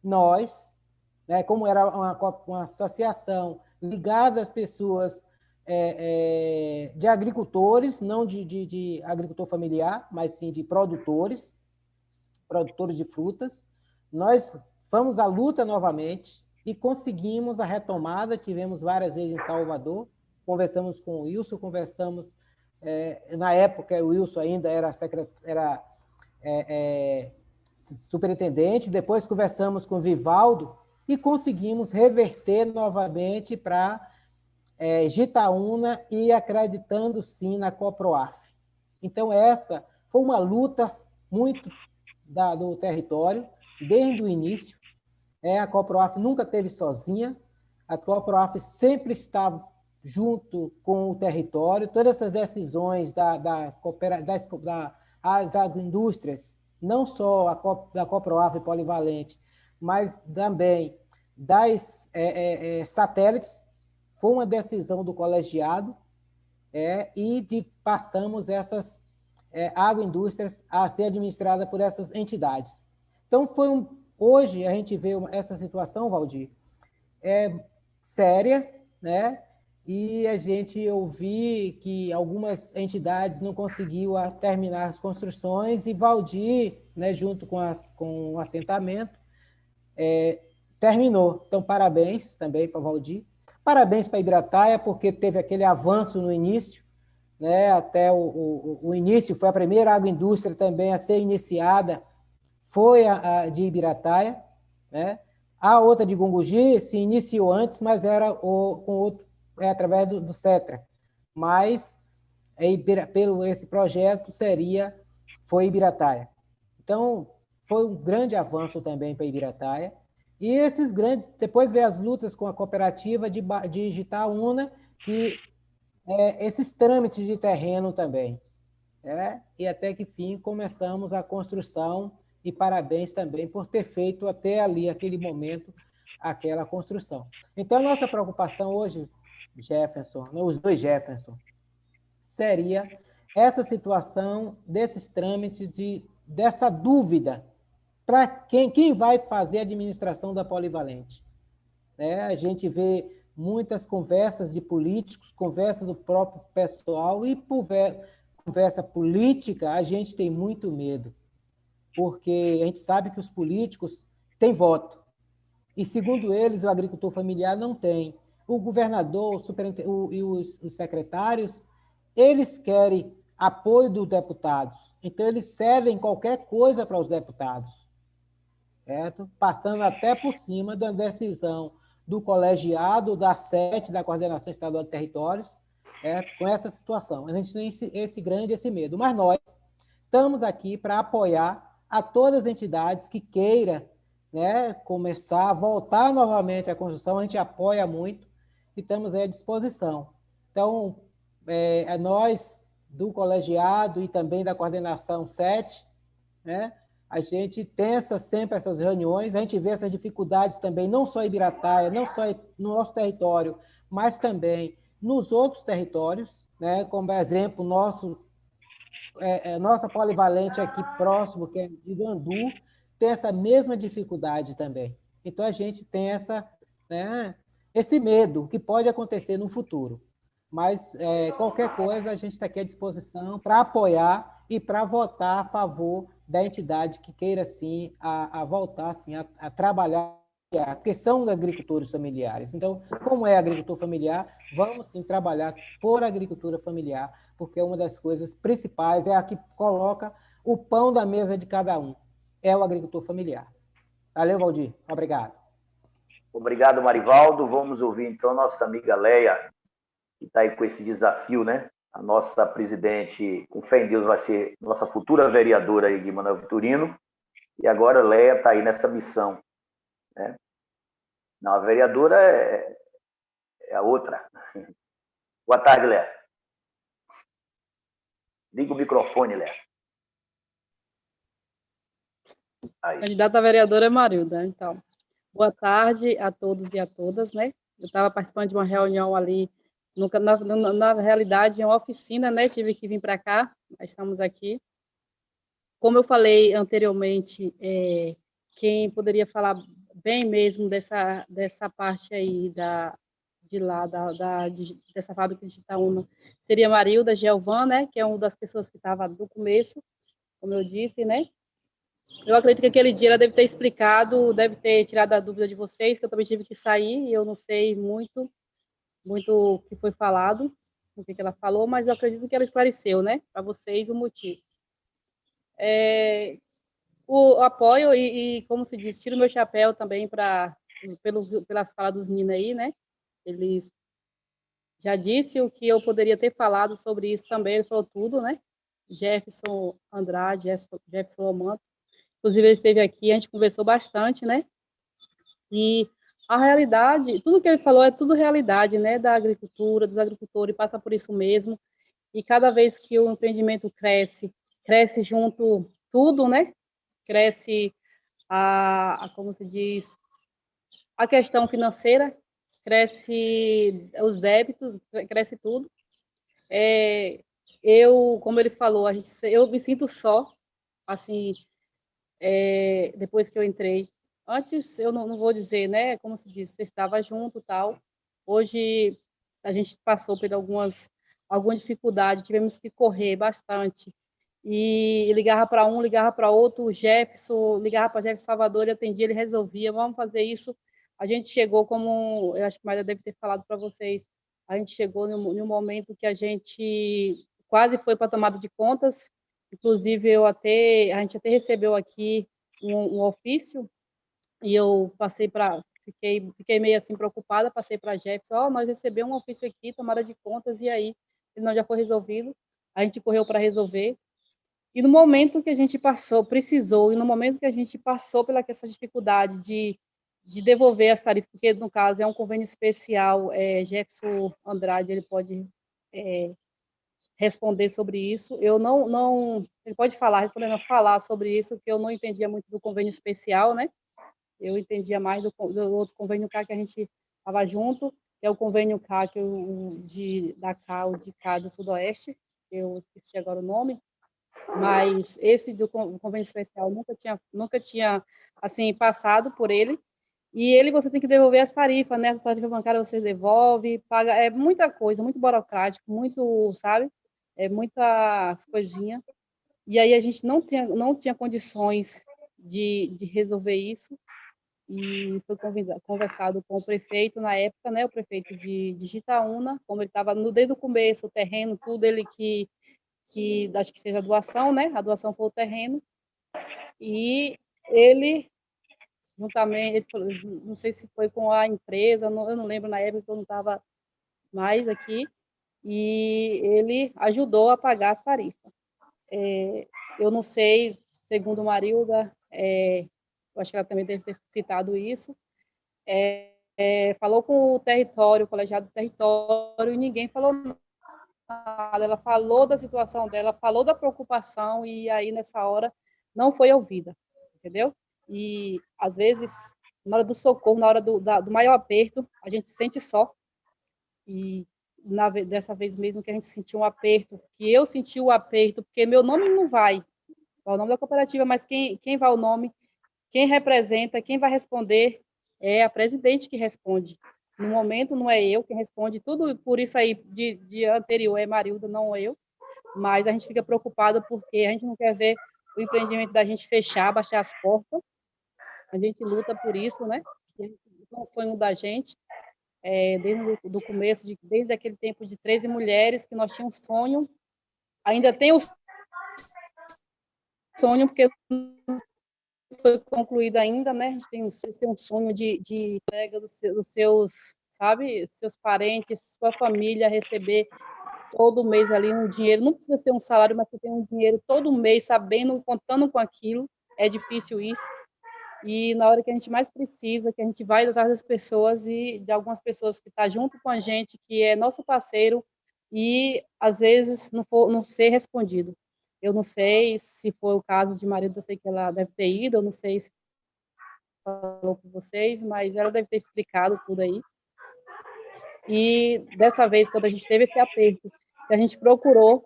Nós, né, como era uma associação ligada às pessoas de agricultores, não de agricultor familiar, mas sim de produtores de frutas, nós fomos à luta novamente e conseguimos a retomada, tivemos várias vezes em Salvador, conversamos com o Wilson, na época o Wilson ainda era superintendente, depois conversamos com o Vivaldo e conseguimos reverter novamente para Jitaúna e acreditando sim na Coproaf. Então essa foi uma luta muito do território, desde o início. A Coproaf nunca esteve sozinha, a Coproaf sempre estava junto com o território, todas essas decisões das agroindústrias, não só da Coproaf polivalente, mas também das satélites, foi uma decisão do colegiado, e passamos essas agroindústrias a ser administrada por essas entidades. Então, hoje a gente vê essa situação, Valdir, séria, né? E a gente ouvi que algumas entidades não conseguiram terminar as construções, e Valdir, né, junto com o assentamento, terminou. Então, parabéns também para Valdir. Parabéns para a Ibirataia, porque teve aquele avanço no início, né? Até o início, foi a primeira agroindústria também a ser iniciada, foi a de Ibirataia, né? A outra de Gunguji se iniciou antes, mas era através do CETRA. Mas, pelo esse projeto, foi Ibirataia. Então, foi um grande avanço também para Ibirataia. E esses grandes, depois veio as lutas com a cooperativa de Jitaúna, que esses trâmites de terreno também. E até que fim começamos a construção, e parabéns também por ter feito até ali, aquele momento, aquela construção. Então, a nossa preocupação hoje, Jefferson, os dois Jefferson, seria essa situação desses trâmites, dessa dúvida para quem vai fazer a administração da polivalente. A gente vê muitas conversas de políticos, conversa do próprio pessoal, e por conversa política a gente tem muito medo, porque a gente sabe que os políticos têm voto, e segundo eles o agricultor familiar não tem. O governador e os secretários, eles querem apoio dos deputados, então eles cedem qualquer coisa para os deputados, certo? Passando até por cima da decisão do colegiado, da SET, da Coordenação Estadual de Territórios, com essa situação. A gente tem esse medo, mas nós estamos aqui para apoiar a todas as entidades que queiram, né, começar a voltar novamente à construção. A gente apoia muito e estamos aí à disposição. Então, nós, do colegiado e também da Coordenação 7, né, a gente tensa sempre essas reuniões, a gente vê essas dificuldades também, não só em Ibirataia, não só no nosso território, mas também nos outros territórios, né? Como exemplo, nossa polivalente aqui próximo, que é de Gandu, tem essa mesma dificuldade também. Então, a gente tem né, esse medo que pode acontecer no futuro. Mas qualquer coisa, a gente está aqui à disposição para apoiar e para votar a favor da entidade que queira, sim, a voltar assim, a trabalhar, porque são agricultores familiares. Então, como é agricultor familiar, vamos sim trabalhar por agricultura familiar, porque uma das coisas principais é a que coloca o pão da mesa de cada um, é o agricultor familiar. Valeu, Valdir. Obrigado. Obrigado, Marivaldo. Vamos ouvir, então, nossa amiga Leia, que está aí com esse desafio, né? A nossa presidente, com fé em Deus, vai ser nossa futura vereadora aí de Manoel Vitorino. E agora a Leia está aí nessa missão, né? Não, a vereadora é a outra. Boa tarde, Leia. Liga o microfone, Léa. Candidata a vereadora é Marilda, então. Boa tarde a todos e a todas, né? Eu estava participando de uma reunião ali, na realidade, é uma oficina, né? Tive que vir para cá, mas estamos aqui. Como eu falei anteriormente, quem poderia falar bem mesmo dessa parte aí dessa fábrica de Itaúna seria Marilda Gelvan, né? Que é uma das pessoas que estava do começo, como eu disse, né? Eu acredito que aquele dia ela deve ter explicado, deve ter tirado a dúvida de vocês, que eu também tive que sair e eu não sei muito o que foi falado, o que ela falou, mas eu acredito que ela esclareceu, né, para vocês o motivo. O apoio como se diz, tiro meu chapéu também pelas falas dos meninos aí, né, eles já disse o que eu poderia ter falado sobre isso também, ele falou tudo, né, Jefferson Andrade, Jefferson Lomanto. Inclusive, ele esteve aqui, a gente conversou bastante, né? E a realidade, tudo que ele falou é tudo realidade, né? Da agricultura, dos agricultores, passa por isso mesmo. E cada vez que o empreendimento cresce junto tudo, né? Cresce como se diz, a questão financeira, cresce os débitos, cresce tudo. Como ele falou, eu me sinto só, assim, depois que eu entrei. Antes, eu não vou dizer, né, como se diz, você estava junto, tal. Hoje, a gente passou por alguma dificuldade, tivemos que correr bastante. E ligava para um, ligava para outro, o Jefferson, ligava para Jefferson Salvador, ele atendia, ele resolvia, vamos fazer isso. A gente chegou eu acho que a Maria deve ter falado para vocês, a gente chegou num momento que a gente quase foi para a tomada de contas. Inclusive, a gente até recebeu aqui um ofício e eu fiquei meio assim preocupada, passei para a Jefferson, nós recebemos um ofício aqui, tomada de contas, e aí ele não já foi resolvido, a gente correu para resolver. E no momento que a gente e no momento que a gente passou pela essa dificuldade de devolver as tarifas, porque no caso é um convênio especial, Jefferson Andrade, ele pode responder sobre isso. Eu não ele pode falar sobre isso, que eu não entendia muito do convênio especial, né? Eu entendia mais do outro convênio K que a gente estava junto, que é o convênio K de cá do Sudoeste, eu esqueci agora o nome, mas esse do convênio especial nunca tinha assim passado por ele. E você tem que devolver as tarifas, né? A tarifa bancária você devolve, paga, é muita coisa, muito burocrático, muito, sabe? Muitas coisinhas. E aí a gente não tinha condições de resolver isso. E foi conversado com o prefeito na época, né? O prefeito de Itaúna, como ele estava desde o começo, o terreno, tudo, ele que acho que seja a doação, né? A doação foi o terreno. E ele juntamente, ele falou, não sei se foi com a empresa, eu não lembro na época que eu não estava mais aqui, e ele ajudou a pagar as tarifas. Eu não sei, segundo Marilda, eu acho que ela também deve ter citado isso, falou com o território, o colegiado do território, e ninguém falou nada. Ela falou da situação dela, falou da preocupação, e aí nessa hora não foi ouvida, entendeu? E, às vezes, na hora do socorro, na hora do maior aperto, a gente se sente só. E dessa vez mesmo que a gente sentiu um aperto, que eu senti o aperto, porque meu nome não vai o nome da cooperativa, mas quem vai o nome, quem representa, quem vai responder é a presidente que responde. No momento, não é eu quem responde, tudo por isso aí de anterior é Marilda, não eu, mas a gente fica preocupado porque a gente não quer ver o empreendimento da gente fechar, baixar as portas, a gente luta por isso, né? É um sonho da gente, desde o começo, desde aquele tempo de 13 mulheres, que nós tínhamos um sonho, ainda tem o sonho, porque não foi concluído ainda, né? A gente tem um sonho de entrega dos seus, sabe, seus parentes, sua família, receber todo mês ali um dinheiro, não precisa ser um salário, mas você tem um dinheiro todo mês, sabendo, contando com aquilo, é difícil isso. E na hora que a gente mais precisa, que a gente vai atrás das pessoas e de algumas pessoas que estão junto com a gente, que é nosso parceiro, e às vezes não ser respondido. Eu não sei se foi o caso de Marilda, eu sei que ela deve ter ido, eu não sei se falou com vocês, mas ela deve ter explicado tudo aí. E dessa vez, quando a gente teve esse aperto, a gente procurou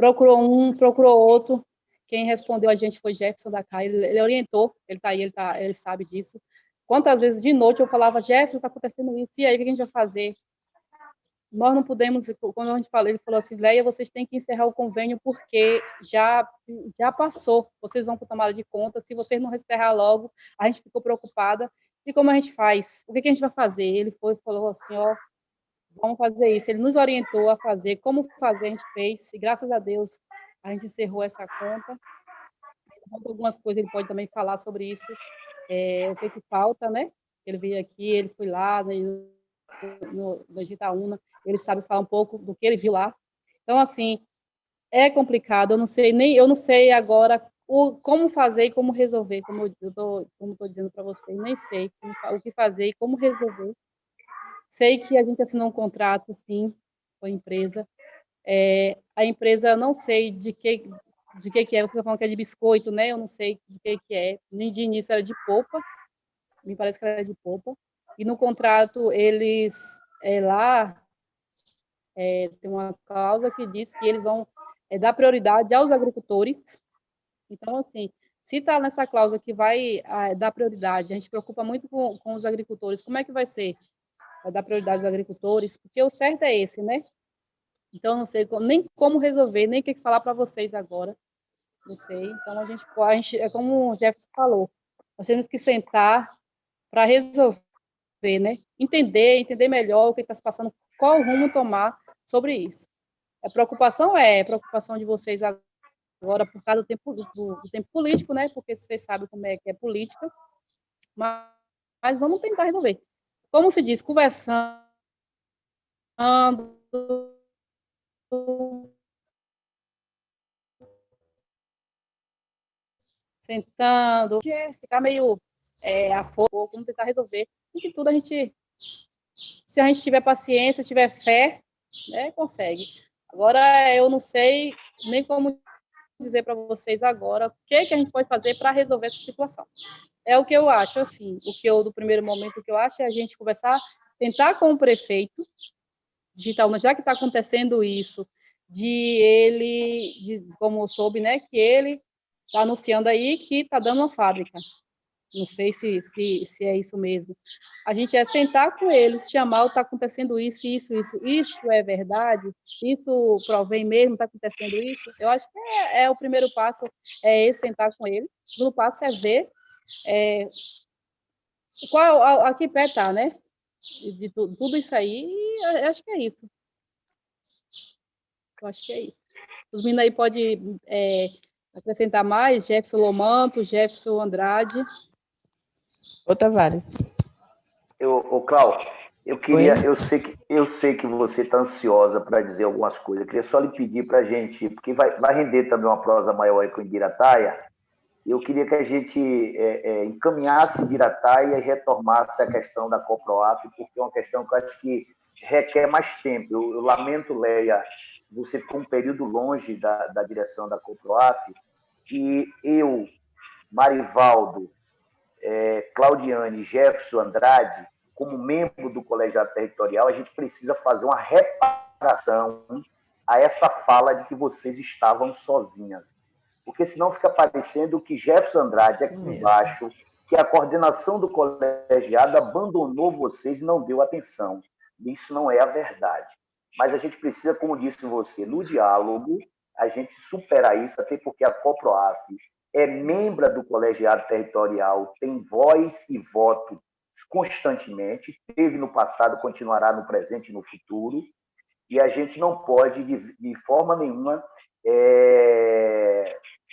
um, procurou outro, quem respondeu a gente foi Jefferson da CAI, ele orientou, ele está aí, ele sabe disso. Quantas vezes de noite eu falava, Jefferson, está acontecendo isso, e aí o que a gente vai fazer? Nós não podemos, quando a gente falou, ele falou assim, Leia, vocês têm que encerrar o convênio porque já passou, vocês vão para tomada de conta, se vocês não encerrar logo, a gente ficou preocupada, e como a gente faz? O que a gente vai fazer? Ele falou assim, ó, vamos fazer isso. Ele nos orientou a fazer, como fazer, a gente fez, e graças a Deus a gente encerrou essa conta. Algumas coisas ele pode também falar sobre isso, o que falta, né? Ele veio aqui, ele foi lá no Itaúna, ele sabe falar um pouco do que ele viu lá. Então, assim, é complicado, eu não sei agora como fazer e como resolver, como estou dizendo para vocês, nem sei o que fazer e como resolver. Sei que a gente assinou um contrato, sim, com a empresa. A empresa, não sei de que é, você está falando que é de biscoito, né? Eu não sei de que é. De início era de polpa, me parece que era de polpa. E no contrato, eles, lá, tem uma cláusula que diz que eles vão dar prioridade aos agricultores. Então, assim, se está nessa cláusula que vai dar prioridade, a gente preocupa muito com os agricultores, como é que vai ser? Vai dar prioridade aos agricultores? Porque o certo é esse, né? Então, não sei nem como resolver, nem o que falar para vocês agora. Não sei. Então, a gente, é como o Jefferson falou, nós temos que sentar para resolver, né? Entender melhor o que está se passando, qual rumo tomar sobre isso. A preocupação de vocês agora por causa do tempo político, né? Porque vocês sabem como é que é política, mas vamos tentar resolver. Como se diz, conversando, sentando, ficar meio afogo, vamos tentar resolver. E de tudo se a gente tiver paciência, tiver fé, né, consegue. Agora, eu não sei nem como dizer para vocês agora o que a gente pode fazer para resolver essa situação. É o que eu acho, assim, do primeiro momento, o que eu acho é a gente conversar, tentar com o prefeito de Itaúna, já que está acontecendo isso, como eu soube, né, que ele está anunciando aí que está dando uma fábrica. Não sei se é isso mesmo. A gente sentar com eles, chamar, está acontecendo isso é verdade? Isso provém mesmo, está acontecendo isso? Eu acho que o primeiro passo é esse, sentar com eles. O segundo passo é ver a que pé está, né? De tudo isso aí, eu acho que é isso. Eu acho que é isso. Os meninos aí podem acrescentar mais, Jefferson Lomanto, Jefferson Andrade. Tavares. Cláudio, eu sei que você está ansiosa para dizer algumas coisas. Eu queria só lhe pedir para a gente, porque vai render também uma prosa maior aí com o Ibirataia. Eu queria que a gente encaminhasse Ibirataia e retomasse a questão da Coproaf, porque é uma questão que eu acho que requer mais tempo. Eu lamento, Leia, você ficou um período longe da direção da Coproaf, E eu, Marivaldo, Claudiane, Jefferson Andrade, como membro do colegiado territorial, a gente precisa fazer uma reparação a essa fala de que vocês estavam sozinhas. Porque senão fica parecendo que Jefferson Andrade aqui embaixo, que a coordenação do colegiado abandonou vocês e não deu atenção. Isso não é a verdade. Mas a gente precisa, como disse você, no diálogo, a gente superar isso, até porque a COPROAF é membro do colegiado territorial, tem voz e voto constantemente, teve no passado, continuará no presente e no futuro, e a gente não pode, de forma nenhuma,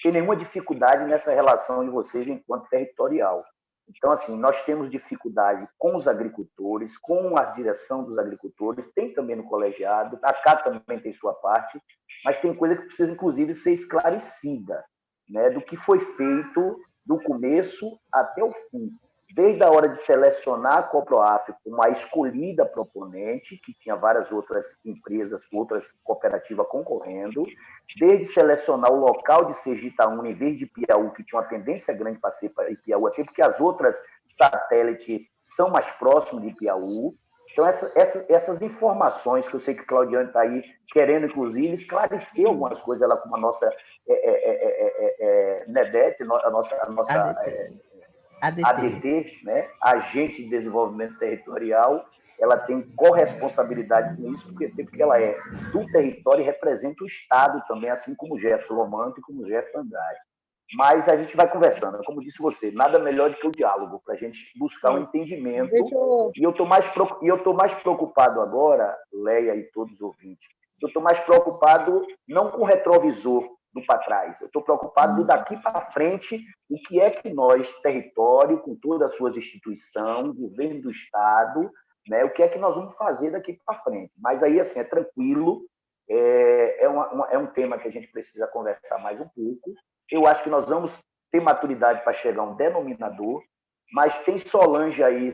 ter nenhuma dificuldade nessa relação de vocês enquanto territorial. Então, assim, nós temos dificuldade com os agricultores, com a direção dos agricultores, tem também no colegiado, a CA também tem sua parte, mas tem coisa que precisa, inclusive, ser esclarecida, né, do que foi feito do começo até o fim. Desde a hora de selecionar a COPROAF como a escolhida proponente, que tinha várias outras empresas, outras cooperativas concorrendo, desde selecionar o local de Sergitaúna em vez de Piauí, que tinha uma tendência grande para ser para Piauí, até porque as outras satélites são mais próximos de Piauí. Então, essas informações, que eu sei que Claudiane está aí querendo, inclusive, esclarecer algumas coisas, ela como a nossa NEDET, a nossa ADT, né? Agente de Desenvolvimento Territorial, ela tem corresponsabilidade com isso, porque ela é do território e representa o Estado também, assim como o Jefferson Lomanto e como o Jefferson Andrade. Mas a gente vai conversando, como disse você, nada melhor do que o diálogo, para a gente buscar um entendimento. E eu estou mais preocupado agora, Leia e todos os ouvintes, eu estou mais preocupado não com o retrovisor do para trás, eu estou preocupado do daqui para frente, o que é que nós, território, com todas as suas instituições, governo do Estado, né, o que é que nós vamos fazer daqui para frente. Mas aí, assim, é tranquilo, é um tema que a gente precisa conversar mais um pouco. Eu acho que nós vamos ter maturidade para chegar a um denominador, mas tem Solange aí,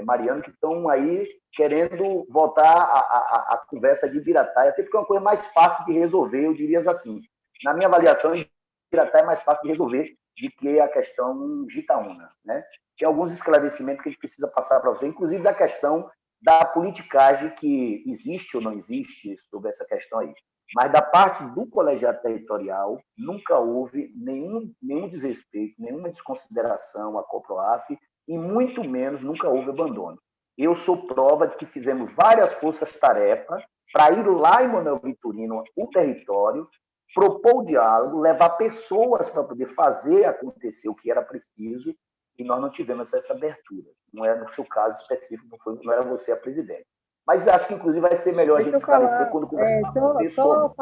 Mariano, que estão aí querendo voltar a conversa de Ibirataia, até porque é uma coisa mais fácil de resolver, eu diria assim. Na minha avaliação, Ibirataia é mais fácil de resolver do que a questão Jitaúna, né? Tem alguns esclarecimentos que a gente precisa passar para você, inclusive da questão da politicagem que existe ou não existe sobre essa questão aí. Mas da parte do colegiado territorial, nunca houve nenhum desrespeito, nenhuma desconsideração à COPROAF e muito menos nunca houve abandono. Eu sou prova de que fizemos várias forças-tarefas para ir lá em Manuel Vitorino, o território, propor o diálogo, levar pessoas para poder fazer acontecer o que era preciso, e nós não tivemos essa abertura. Não é no seu caso específico, não era você a presidente. Mas acho que, inclusive, vai ser melhor a gente esclarecer quando conversar com pessoas.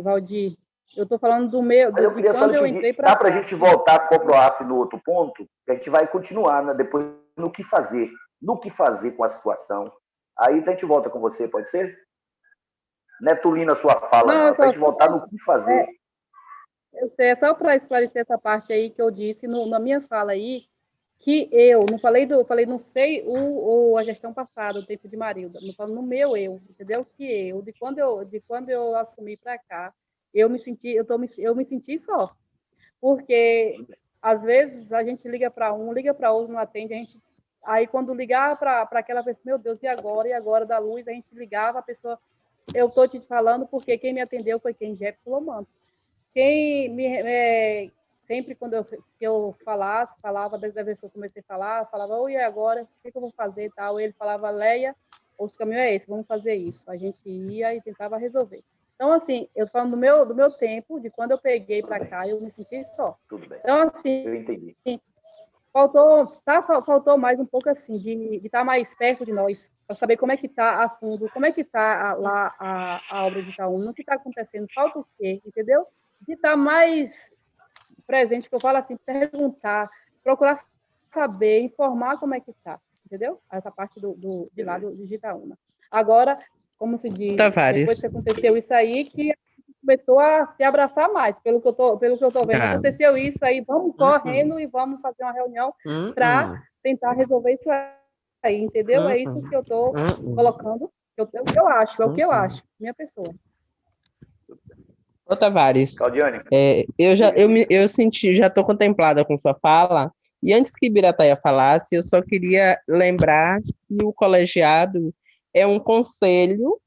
Valdir, eu estou falando do meu... eu queria só lhe pedir, dá para a gente voltar com o COPROAF no outro ponto? Que a gente vai continuar, né, depois no que fazer com a situação. Aí a gente volta com você, pode ser? Não é Tulina a sua fala, não. Para a gente voltar no que fazer. Eu sei, é só para esclarecer essa parte aí que eu disse na minha fala aí, que eu, não falei não sei a gestão passada, o tempo de Marilda, não falo no meu eu, entendeu? Que de quando eu assumi para cá, eu me senti só. Porque às vezes a gente liga para um, liga para outro, não atende, aí quando ligar para aquela pessoa, meu Deus, e agora da luz, a gente ligava, a pessoa, eu estou te falando porque quem me atendeu foi quem? Jefferson Lomanto. Sempre quando eu falava, desde a vez que eu comecei a falar, falava, oi, e agora? O que eu vou fazer e tal? Ele falava, Leia, o caminho é esse, vamos fazer isso. A gente ia e tentava resolver. Então, assim, eu falo do meu tempo, de quando eu peguei para cá, eu me senti só. Tudo bem. Então, assim, eu entendi. Faltou mais um pouco, assim, de estar mais perto de nós, para saber como é que está a fundo, como é que está lá a obra de Itaúna, o que está acontecendo, falta o quê, entendeu? De estar mais presente, que eu falo assim, perguntar, procurar saber, informar como é que está, entendeu? Essa parte de lá do Itaúna. Agora, como se diz, depois que aconteceu isso aí, que começou a se abraçar mais, pelo que eu tô vendo. Aconteceu isso aí, vamos correndo e vamos fazer uma reunião para tentar resolver isso aí, entendeu? É isso que eu estou colocando, é o que eu acho, minha pessoa. Ô, Tavares, Claudiane, eu senti, já estou contemplada com sua fala, e antes que Birataia falasse, eu só queria lembrar que o colegiado é um conselho,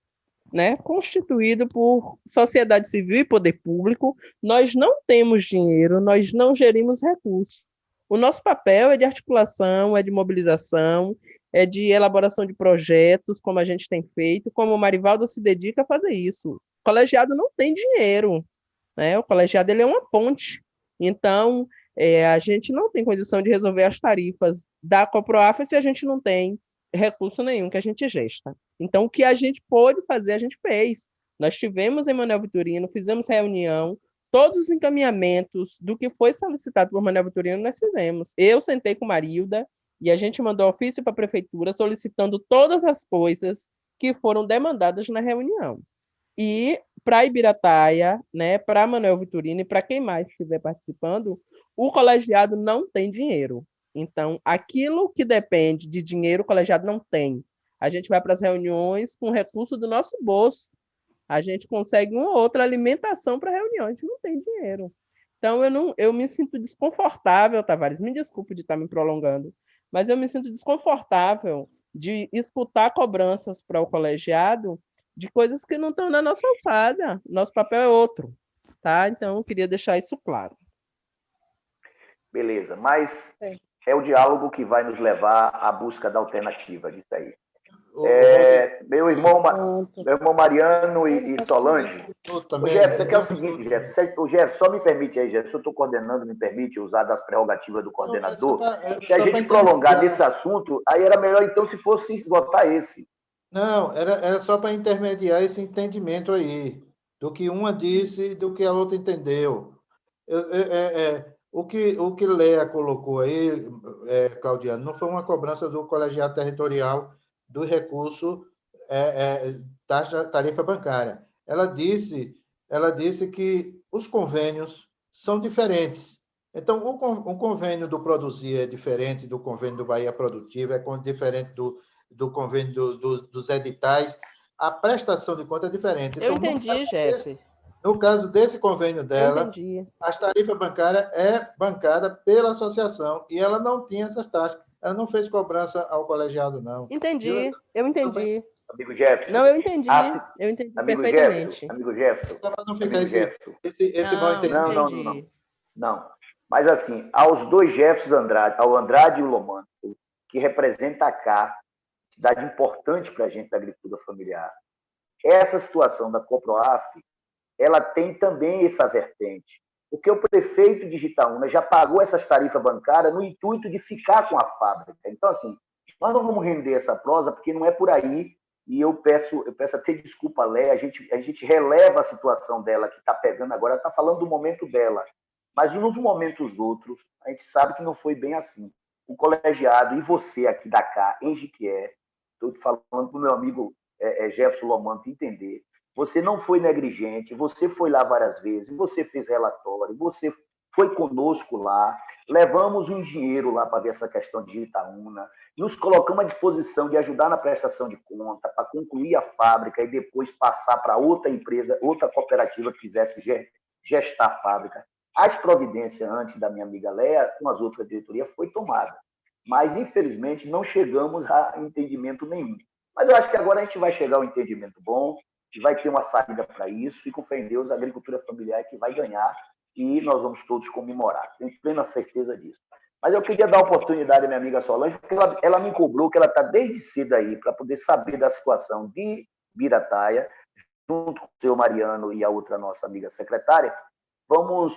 né, constituído por sociedade civil e poder público. Nós não temos dinheiro, nós não gerimos recursos. O nosso papel é de articulação, é de mobilização, é de elaboração de projetos, como a gente tem feito, como o Marivaldo se dedica a fazer isso. O colegiado não tem dinheiro, né? O colegiado ele é uma ponte. Então, a gente não tem condição de resolver as tarifas da Coproaf se a gente não tem recurso nenhum que a gente gesta. Então, o que a gente pôde fazer, a gente fez. Nós tivemos em Manuel Vitorino, fizemos reunião, todos os encaminhamentos do que foi solicitado por Manuel Vitorino nós fizemos. Eu sentei com Marilda e a gente mandou ofício para a prefeitura solicitando todas as coisas que foram demandadas na reunião. E para Ibirataia, né, para Manuel Vitorino e para quem mais estiver participando, o colegiado não tem dinheiro. Então, aquilo que depende de dinheiro, o colegiado não tem. A gente vai para as reuniões com recurso do nosso bolso. A gente consegue uma ou outra alimentação para a reunião, a gente não tem dinheiro. Então, eu me sinto desconfortável, Tavares, me desculpe de estar me prolongando, mas eu me sinto desconfortável de escutar cobranças para o colegiado de coisas que não estão na nossa alçada. Nosso papel é outro, tá? Então, eu queria deixar isso claro. Beleza, mas é o diálogo que vai nos levar à busca da alternativa disso aí. Meu irmão Mariano e Solange. O Jefferson, que é o seguinte, Jefferson. O Jefferson, só me permite aí, Jefferson, eu estou coordenando, me permite usar das prerrogativas do coordenador. Se a gente prolongar nesse assunto, aí era melhor então se fosse votar esse. Não, era só para intermediar esse entendimento aí, do que uma disse e do que a outra entendeu. O que Lea colocou aí, Claudiano, não foi uma cobrança do colegiado territorial do recurso da tarifa bancária. Ela disse que os convênios são diferentes. Então, o convênio do Produzir é diferente do convênio do Bahia Produtiva, é diferente do convênio dos editais. A prestação de conta é diferente. Então, eu entendi, Jeff. No caso desse convênio dela, as tarifas bancárias é bancada pela associação e ela não tinha essas taxas. Ela não fez cobrança ao colegiado, não. Entendi, eu entendi. Amigo Jefferson. Não, eu entendi. Eu entendi perfeitamente. Amigo Jefferson. Só para não ficar esse mal entendido. Não. Mas, assim, aos dois Jeffersons Andrade, ao Andrade e o Lomanto, que representa a CA, cidade importante para a gente da agricultura familiar, essa situação da Coproaf, ela tem também essa vertente. Porque o prefeito de Itaúna já pagou essas tarifas bancárias no intuito de ficar com a fábrica. Então, assim, nós não vamos render essa prosa, porque não é por aí, e eu peço até desculpa, Lé, a gente releva a situação dela, que está pegando agora, está falando do momento dela. Mas nos momentos outros, a gente sabe que não foi bem assim. O colegiado e você aqui da CA, em Jiquié, estou falando para o meu amigo Jefferson Lomanto entender, você não foi negligente, você foi lá várias vezes, você fez relatório, você foi conosco lá, levamos um engenheiro lá para ver essa questão de Itaúna, nos colocamos à disposição de ajudar na prestação de conta, para concluir a fábrica e depois passar para outra empresa, outra cooperativa que quisesse gestar a fábrica. As providências antes da minha amiga Léa, com as outras diretorias, foi tomada. Mas, infelizmente, não chegamos a entendimento nenhum. Mas eu acho que agora a gente vai chegar a um entendimento bom, e vai ter uma saída para isso, e com fé em Deus, a agricultura familiar é que vai ganhar, e nós vamos todos comemorar. Tenho plena certeza disso. Mas eu queria dar a oportunidade à minha amiga Solange, porque ela me cobrou que ela está desde cedo aí, para poder saber da situação de Birataia, junto com o seu Mariano e a outra nossa amiga secretária. Vamos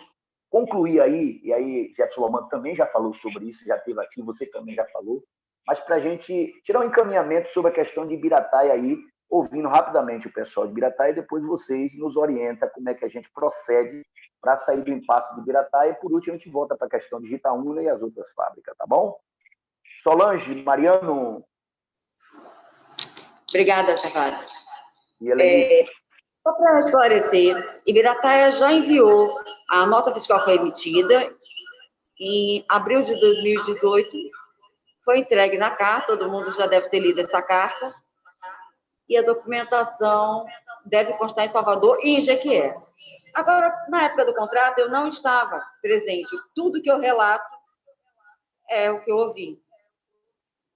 concluir aí, e aí Jefferson Lomanto também já falou sobre isso, já esteve aqui, você também já falou, mas para a gente tirar um encaminhamento sobre a questão de Birataia aí, ouvindo rapidamente o pessoal de Birataia, e depois vocês nos orientam como é que a gente procede para sair do impasse de Birataia, e por último a gente volta para a questão de Itaúna e as outras fábricas, tá bom? Solange, Mariano. Obrigada, Tavares. E Helenice. Só para esclarecer, Ibirataia já enviou, a nota fiscal foi emitida, em abril de 2018, foi entregue na carta, todo mundo já deve ter lido essa carta, e a documentação deve constar em Salvador e em Jequié. Agora, na época do contrato, eu não estava presente. Tudo que eu relato é o que eu ouvi.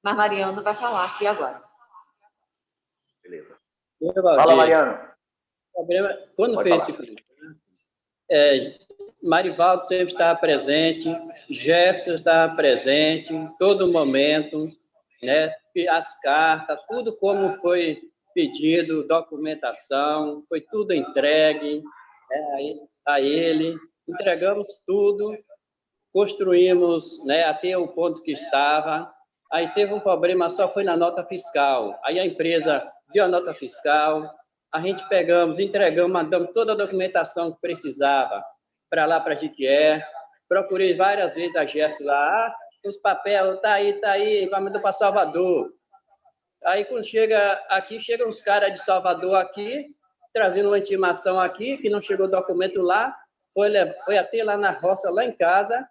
Mas Mariano vai falar aqui agora. Beleza. Fala, Mariano. O problema, quando Pode fez falar. esse Marivaldo sempre estava presente, Jefferson estava presente em todo momento, né? As cartas, tudo como foi pedido, documentação, foi tudo entregue, né, a ele, entregamos tudo, construímos, né, até o ponto que estava. Aí teve um problema, só foi na nota fiscal. Aí a empresa deu a nota fiscal, a gente pegamos, entregamos, mandamos toda a documentação que precisava para lá, para Jequié. Procurei várias vezes a Gerson lá, os papéis, tá aí, vai mandar para Salvador. Aí, quando chega aqui, chegam uns caras de Salvador aqui, trazendo uma intimação aqui, que não chegou documento lá, foi até lá na roça, lá em casa,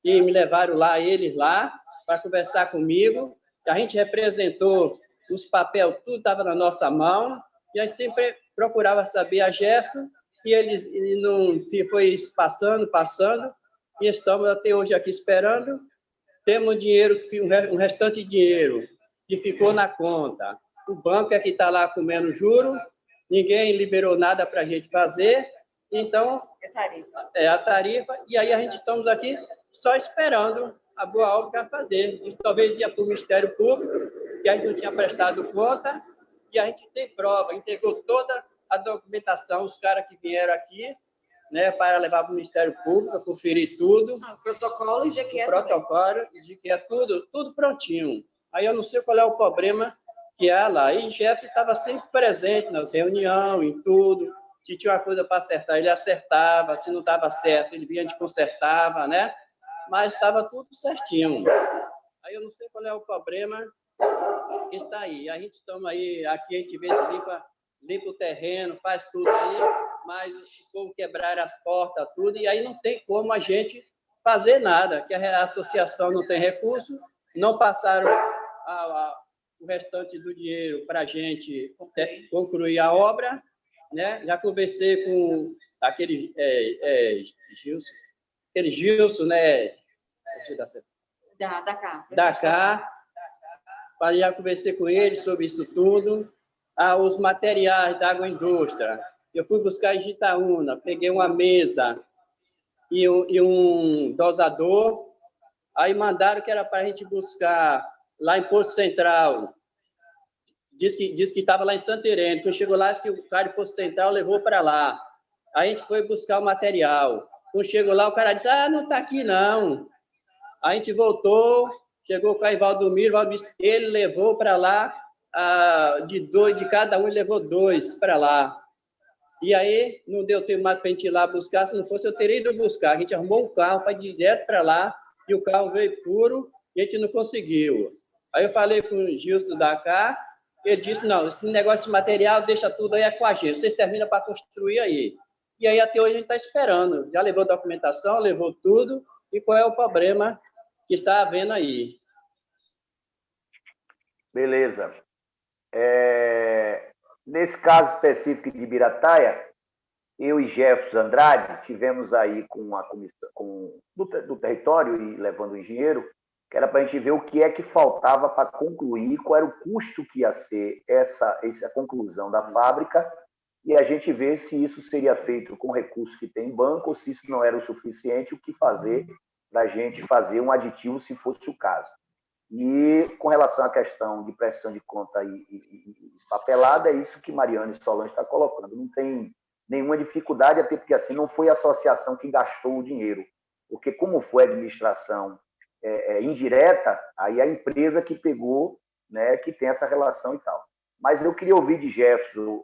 e me levaram lá, eles lá, para conversar comigo. A gente representou os papéis, tudo estava na nossa mão, e a gente sempre procurava saber a Jefferson, e ele não foi passando, e estamos até hoje aqui esperando. Temos dinheiro, um restante de dinheiro, que ficou na conta. O banco é que está lá comendo juro, ninguém liberou nada para a gente fazer, então é a tarifa, e aí a gente estamos aqui só esperando a boa obra para fazer. Isso talvez ia para o Ministério Público, que a gente não tinha prestado conta, e a gente tem prova, entregou toda a documentação, os caras que vieram aqui, né, para levar para o Ministério Público, conferir tudo. O protocolo e Jequié. O protocolo e Jequié, tudo prontinho. Aí eu não sei qual é o problema que há lá. E Jefferson estava sempre presente nas reuniões, em tudo. Se tinha uma coisa para acertar, ele acertava. Se não estava certo, ele vinha, a gente consertava, né? Mas estava tudo certinho. Aí eu não sei qual é o problema que está aí. A gente toma aí, aqui a gente vê, limpa o terreno, faz tudo aí, mas o povo quebraram as portas, tudo, e aí não tem como a gente fazer nada, que a associação não tem recurso, não passaram o restante do dinheiro para a gente concluir a obra, né? Já conversei com aquele Gilson, né? Da cá, já conversei com ele sobre isso tudo. Os materiais da agroindústria. Eu fui buscar em Itaúna, peguei uma mesa e um dosador, aí mandaram que era para a gente buscar lá em Posto Central. Diz que estava lá em Santo Irene. Quando chegou lá, acho que o cara de Posto Central levou para lá. Aí a gente foi buscar o material. Quando chegou lá, o cara disse, não está aqui não. A gente voltou, chegou com o Valdomiro, ele levou para lá, de cada um, ele levou 2 para lá. E aí, não deu tempo mais para a gente ir lá buscar, se não fosse, eu teria ido buscar. A gente arrumou um carro para ir direto para lá, e o carro veio puro, e a gente não conseguiu. Aí eu falei com o Gilson da cá, ele disse, não, esse negócio de material, deixa tudo aí, é com a gente, vocês terminam para construir aí. E aí, até hoje, a gente está esperando. Já levou documentação, levou tudo, e qual é o problema que está havendo aí? Beleza. Nesse caso específico de Ibirataia, eu e Jefferson Andrade tivemos aí com a comissão do território e levando o engenheiro, que era para a gente ver o que é que faltava para concluir, qual era o custo que ia ser essa conclusão da fábrica, e a gente ver se isso seria feito com recursos que tem em banco, ou se isso não era o suficiente, o que fazer para a gente fazer um aditivo, se fosse o caso. E com relação à questão de prestação de conta e papelada, é isso que Mariano e Solange está colocando. Não tem nenhuma dificuldade, até porque assim não foi a associação que gastou o dinheiro, porque como foi a administração indireta, aí a empresa que pegou, né, que tem essa relação e tal. Mas eu queria ouvir de Jefferson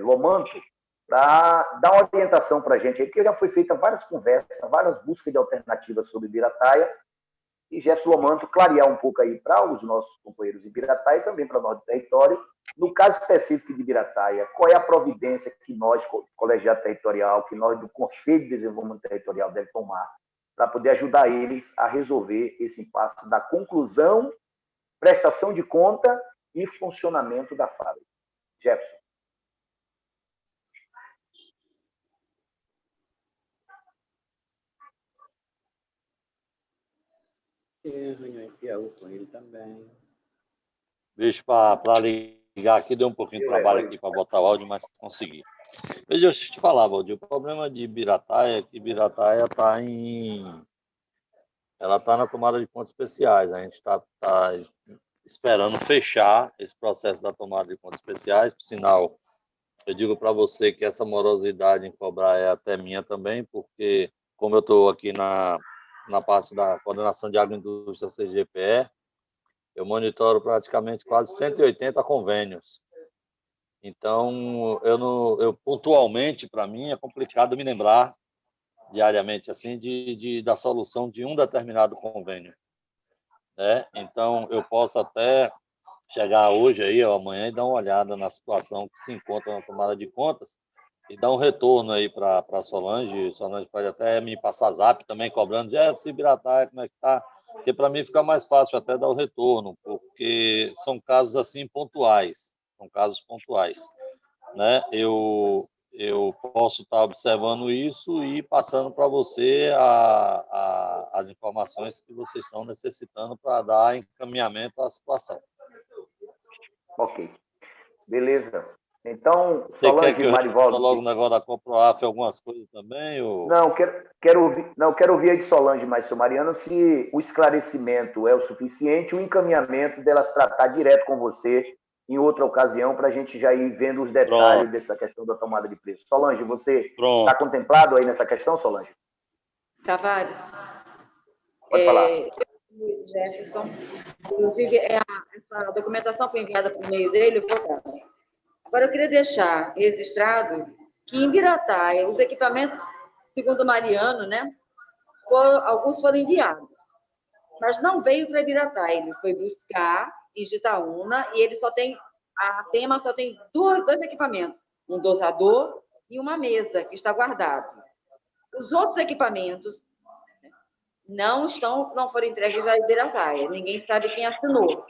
Lomanto para dar uma orientação para a gente, porque já foi feita várias conversas, várias buscas de alternativas sobre Ibirataia, e Jefferson Lomanto clarear um pouco aí para os nossos companheiros de Ibirataia e também para o nosso território. No caso específico de Ibirataia, qual é a providência que nós, colegiado territorial, que nós do Conselho de Desenvolvimento Territorial deve tomar para poder ajudar eles a resolver esse impasse da conclusão, prestação de conta e funcionamento da fábrica? Jefferson. Tem reunião em Piauí com ele também. Deixa para ligar aqui, deu um pouquinho de trabalho aqui para botar o áudio, mas consegui. Veja, deixa eu te falar, Valdir, o problema de Birataia é que Birataia ela está na tomada de contas especiais. A gente está esperando fechar esse processo da tomada de contas especiais. Por sinal, eu digo para você que essa morosidade em cobrar é até minha também, porque como eu estou aqui na parte da coordenação de agroindústria CGPE, eu monitoro praticamente quase 180 convênios. Então, eu pontualmente, para mim, é complicado me lembrar diariamente assim da solução de um determinado convênio, né? Então, eu posso até chegar hoje aí ou amanhã e dar uma olhada na situação que se encontra na tomada de contas e dar um retorno aí para Solange. Solange pode até me passar zap também cobrando, se Birataia, como é que tá? Porque para mim fica mais fácil até dar o retorno, porque são casos assim pontuais, são casos pontuais, né? Eu posso estar observando isso e passando para você as informações que vocês estão necessitando para dar encaminhamento à situação. Ok. Beleza. Então, Você quer Solange que eu Marivaldo... logo o negócio da Coproaf, algumas coisas também? Ou... Não, quero ouvir aí de Solange mais Mariano se o esclarecimento é o suficiente, o encaminhamento delas tratar direto com você em outra ocasião, para a gente já ir vendo os detalhes dessa questão da tomada de preço. Solange, você está contemplado aí nessa questão, Solange? Tavares. Pode falar. Jefferson. Inclusive, essa documentação foi enviada por meio dele. Agora, eu queria deixar registrado que em Birataia, os equipamentos, segundo o Mariano, né, alguns foram enviados, mas não veio para Birataia. Ele foi buscar em Jitaúna e ele a Tema só tem dois equipamentos, um dosador e uma mesa que está guardado. Os outros equipamentos não foram entregues à Birataia. Ninguém sabe quem assinou.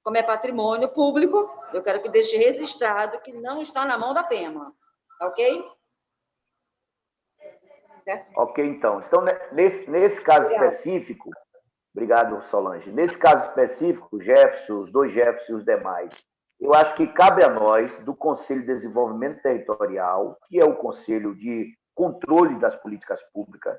Como é patrimônio público, eu quero que deixe registrado que não está na mão da PEMA. Ok? Certo? Ok, então. Então, nesse caso específico, obrigado, Solange. Nesse caso específico, Jefferson, os dois Jefferson e os demais, eu acho que cabe a nós, do Conselho de Desenvolvimento Territorial, que é o Conselho de Controle das Políticas Públicas,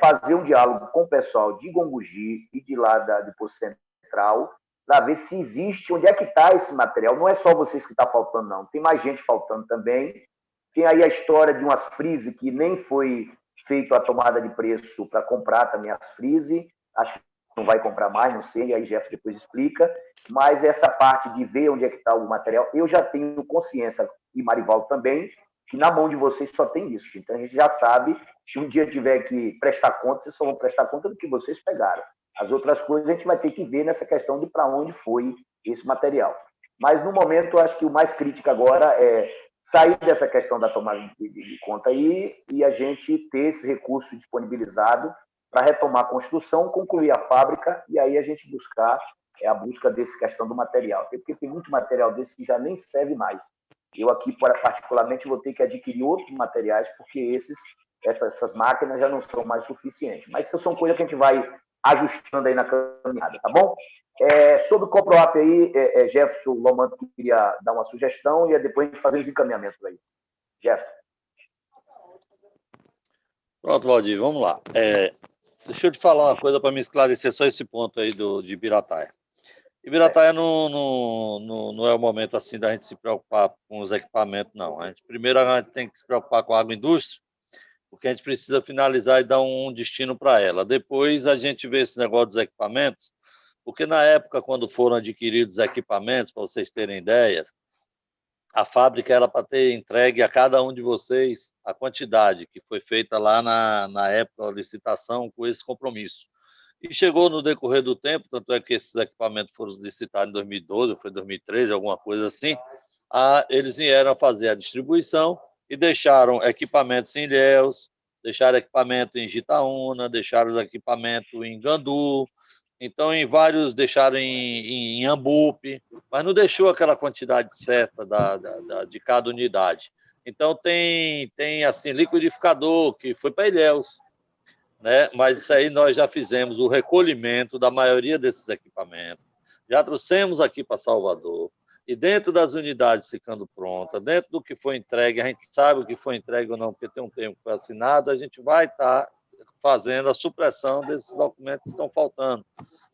fazer um diálogo com o pessoal de Gongogi e de lá de Poço Central, para ver se existe, onde é que está esse material. Não é só vocês que está faltando, não. Tem mais gente faltando também. Tem aí a história de umas freeze que nem foi feito a tomada de preço para comprar também as freeze. Acho que não vai comprar mais, não sei, aí Jeff depois explica. Mas essa parte de ver onde é que está o material, eu já tenho consciência, e Marivaldo também, que na mão de vocês só tem isso. Então a gente já sabe, se um dia tiver que prestar conta, vocês só vão prestar conta do que vocês pegaram. As outras coisas a gente vai ter que ver nessa questão de para onde foi esse material. Mas, no momento, eu acho que o mais crítico agora é sair dessa questão da tomada de conta aí e a gente ter esse recurso disponibilizado para retomar a construção, concluir a fábrica e aí a gente buscar a busca dessa questão do material. Porque tem muito material desse que já nem serve mais. Eu aqui, particularmente, vou ter que adquirir outros materiais porque essas máquinas já não são mais suficientes. Mas isso são coisas que a gente vai ajustando aí na caminhada, tá bom? Sobre o Coproaf aí, Jefferson Lomanto queria dar uma sugestão e depois a gente fazer os encaminhamentos aí. Jefferson. Pronto, Valdir, vamos lá. Deixa eu te falar uma coisa para me esclarecer só esse ponto aí de Birataia. Birataia não é o momento assim da gente se preocupar com os equipamentos, não. Primeiro a gente tem que se preocupar com a agroindústria, porque a gente precisa finalizar e dar um destino para ela. Depois a gente vê esse negócio dos equipamentos, porque na época, quando foram adquiridos os equipamentos, para vocês terem ideia, a fábrica era para ter entregue a cada um de vocês a quantidade que foi feita lá na época da licitação com esse compromisso. E chegou no decorrer do tempo, tanto é que esses equipamentos foram licitados em 2012, ou foi 2013, alguma coisa assim, eles vieram fazer a distribuição e deixaram equipamentos em Ilhéus, deixaram equipamento em Jitaúna, deixaram os equipamentos em Gandu, então em vários deixaram em Ambupe, mas não deixou aquela quantidade certa de cada unidade. Então tem assim, liquidificador que foi para Ilhéus, né? Mas isso aí nós já fizemos o recolhimento da maioria desses equipamentos, já trouxemos aqui para Salvador, e dentro das unidades ficando pronta, dentro do que foi entregue, a gente sabe o que foi entregue ou não, porque tem um termo que foi assinado, a gente vai estar fazendo a supressão desses documentos que estão faltando.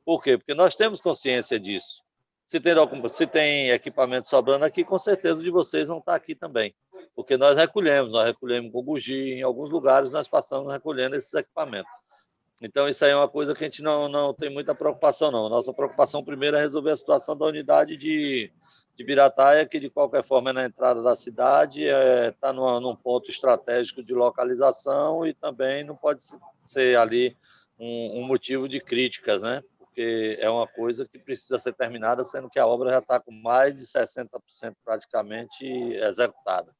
Por quê? Porque nós temos consciência disso. Se tem equipamento sobrando aqui, com certeza o de vocês não está aqui também. Porque nós recolhemos com bugia, em alguns lugares nós passamos recolhendo esses equipamentos. Então, isso aí é uma coisa que a gente não tem muita preocupação, não. Nossa preocupação primeiro é resolver a situação da unidade de Birataia, que de qualquer forma é na entrada da cidade, está num ponto estratégico de localização e também não pode ser ali um motivo de críticas, né? Porque é uma coisa que precisa ser terminada, sendo que a obra já está com mais de 60% praticamente executada.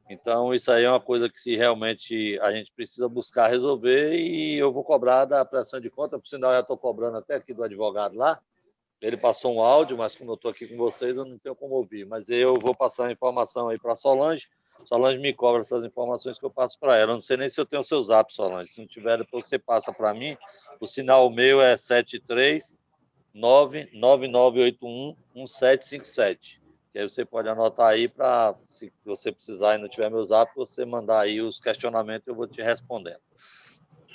Então, isso aí é uma coisa que se realmente a gente precisa buscar resolver e eu vou cobrar da prestação de conta, por sinal, eu já estou cobrando até aqui do advogado lá. Ele passou um áudio, mas como eu estou aqui com vocês, eu não tenho como ouvir. Mas eu vou passar a informação aí para a Solange. Solange me cobra essas informações que eu passo para ela. Eu não sei nem se eu tenho o seu zap, Solange. Se não tiver, depois você passa para mim. O sinal meu é 73999811757. Que aí você pode anotar aí para, se você precisar e não tiver meu zap, você mandar aí os questionamentos, eu vou te respondendo.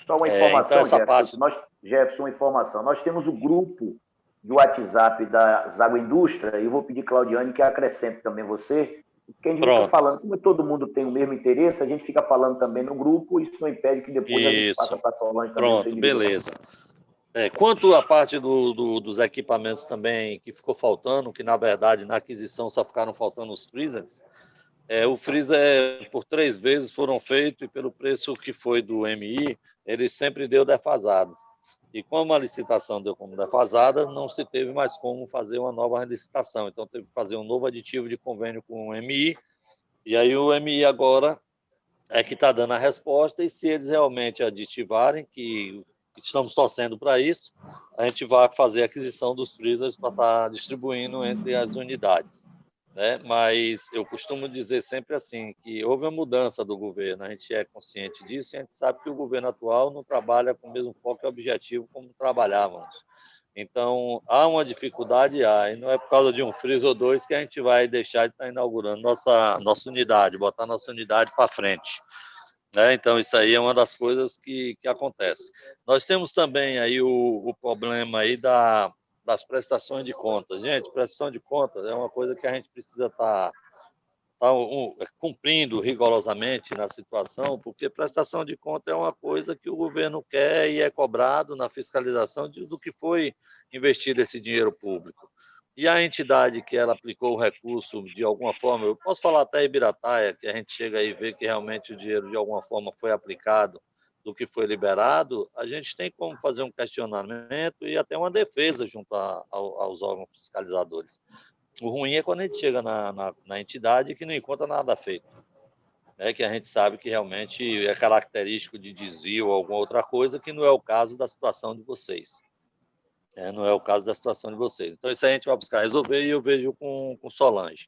Só uma informação, então essa Jefferson. parte... Jefferson, uma informação. Nós temos o grupo do WhatsApp da Zagoindústria, e eu vou pedir, Claudiane, que acrescente também você, porque a gente fica falando, como todo mundo tem o mesmo interesse, a gente fica falando também no grupo, isso não impede que depois a gente passe para a Solange também. Pronto, beleza. Quanto à parte dos equipamentos também que ficou faltando, que na verdade na aquisição só ficaram faltando os freezers, o freezer por 3 vezes foram feitos e pelo preço que foi do MI, ele sempre deu defasado. E como a licitação deu como defasada, não se teve mais como fazer uma nova licitação. Então teve que fazer um novo aditivo de convênio com o MI, e aí o MI agora é que está dando a resposta, e se eles realmente aditivarem, que estamos torcendo para isso, a gente vai fazer a aquisição dos freezers para estar distribuindo entre as unidades, né? Mas eu costumo dizer sempre assim, que houve uma mudança do governo, a gente é consciente disso, e a gente sabe que o governo atual não trabalha com o mesmo foco e objetivo como trabalhávamos. Então, há uma dificuldade, e não é por causa de um freezer ou dois que a gente vai deixar de estar inaugurando nossa unidade, botar nossa unidade para frente. Então, isso aí é uma das coisas que acontece. Nós temos também aí o problema aí das prestações de contas. Gente, prestação de contas é uma coisa que a gente precisa estar cumprindo rigorosamente na situação, porque prestação de conta é uma coisa que o governo quer e é cobrado na fiscalização do que foi investido esse dinheiro público. E a entidade que ela aplicou o recurso de alguma forma, eu posso falar até Ibirataia, que a gente chega aí e vê que realmente o dinheiro de alguma forma foi aplicado do que foi liberado, a gente tem como fazer um questionamento e até uma defesa junto aos órgãos fiscalizadores. O ruim é quando a gente chega na entidade que não encontra nada feito. Que a gente sabe que realmente é característico de desvio ou alguma outra coisa, que não é o caso da situação de vocês. Não é o caso da situação de vocês. Então, isso aí a gente vai buscar resolver e eu vejo com Solange.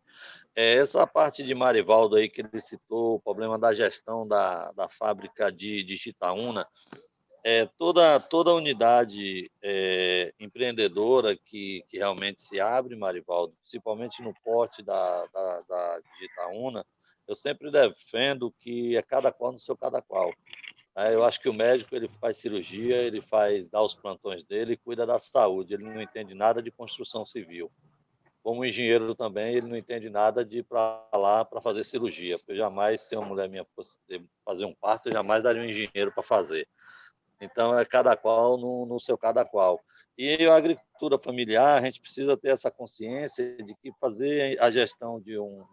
Essa parte de Marivaldo aí que ele citou, o problema da gestão da fábrica de Itaúna, toda unidade empreendedora que realmente se abre, Marivaldo, principalmente no porte da Itaúna, eu sempre defendo que é cada qual no seu cada qual. Eu acho que o médico ele faz cirurgia, ele dá os plantões dele, cuida da saúde, ele não entende nada de construção civil. Como engenheiro também, ele não entende nada de ir para lá para fazer cirurgia, porque eu jamais, se uma mulher minha fosse fazer um parto, eu jamais daria um engenheiro para fazer. Então, é cada qual no seu cada qual. E a agricultura familiar, a gente precisa ter essa consciência de que fazer a gestão de um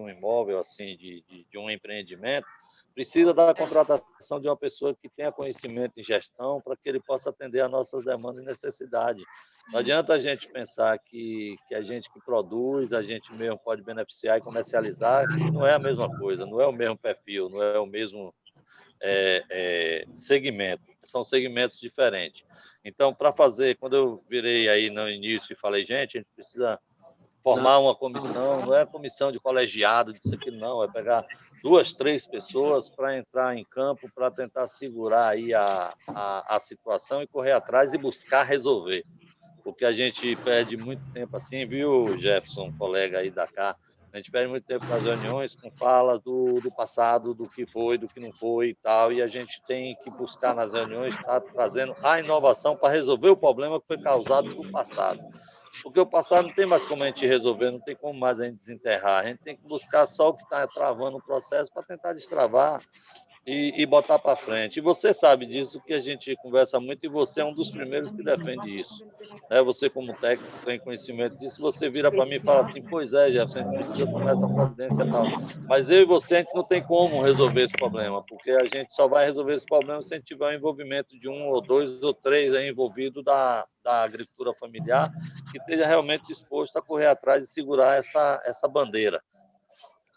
imóvel, assim, de um empreendimento, precisa da contratação de uma pessoa que tenha conhecimento em gestão para que ele possa atender às nossas demandas e necessidades. Não adianta a gente pensar que a gente que produz, a gente mesmo pode beneficiar e comercializar, que não é a mesma coisa, não é o mesmo perfil, não é o mesmo segmento, são segmentos diferentes. Então, para fazer, quando eu virei aí no início e falei, gente, a gente precisa formar uma comissão, não é comissão de colegiado, disso aqui não, é pegar 2, 3 pessoas para entrar em campo para tentar segurar aí a situação e correr atrás e buscar resolver. Porque a gente perde muito tempo assim, viu, Jefferson, colega aí da cá, a gente perde muito tempo nas reuniões com falas do passado, do que foi, do que não foi e tal, e a gente tem que buscar nas reuniões estar trazendo a inovação para resolver o problema que foi causado no passado. Porque o passado não tem mais como a gente resolver, não tem como mais a gente desenterrar. A gente tem que buscar só o que está travando o processo para tentar destravar e botar para frente. E você sabe disso, que a gente conversa muito, e você é um dos primeiros que defende isso. Né? Você, como técnico, tem conhecimento disso, você vira para mim e fala assim, pois é, Jefferson, a gente precisa tomar essa providência e tal. Mas eu e você, a gente não tem como resolver esse problema, porque a gente só vai resolver esse problema se a gente tiver o envolvimento de 1 ou 2 ou 3 aí envolvidos da agricultura familiar, que esteja realmente disposto a correr atrás e segurar essa bandeira.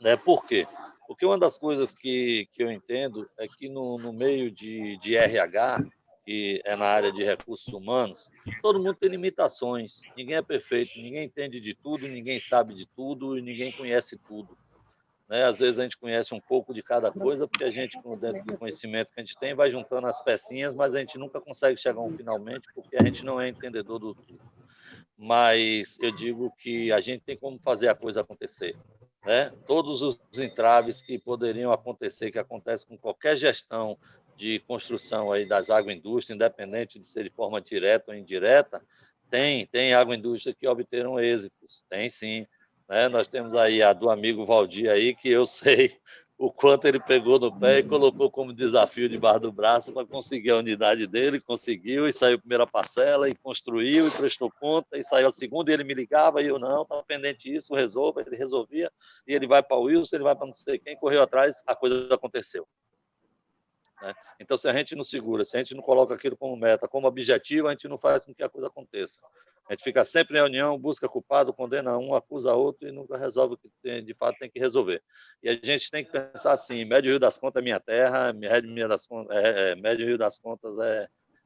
Né? Por quê? Porque uma das coisas que eu entendo é que no meio de RH, que é na área de recursos humanos, todo mundo tem limitações. Ninguém é perfeito, ninguém entende de tudo, ninguém sabe de tudo e ninguém conhece tudo. Né? Às vezes a gente conhece um pouco de cada coisa, porque a gente, dentro do conhecimento que a gente tem, vai juntando as pecinhas, mas a gente nunca consegue chegar a um finalmente, porque a gente não é entendedor do tudo. Mas eu digo que a gente tem como fazer a coisa acontecer. Né? Todos os entraves que poderiam acontecer, que acontecem com qualquer gestão de construção aí das agroindústrias, independente de ser de forma direta ou indireta, tem agroindústria que obteram êxitos, tem sim. Né? Nós temos aí a do amigo Valdir aí, que eu sei o quanto ele pegou no pé e colocou como desafio debaixo do braço para conseguir a unidade dele, conseguiu, e saiu a primeira parcela, e construiu, e prestou conta, e saiu a segunda, e ele me ligava, e eu não, estava pendente disso, resolva, ele resolvia, e ele vai para o Wilson, ele vai para não sei quem, correu atrás, a coisa aconteceu. Né? Então, se a gente não segura, se a gente não coloca aquilo como meta, como objetivo, a gente não faz com que a coisa aconteça. A gente fica sempre em reunião, busca culpado, condena um, acusa outro e nunca resolve o que de fato tem que resolver. E a gente tem que pensar assim, Médio Rio das Contas é minha terra, Médio Rio das Contas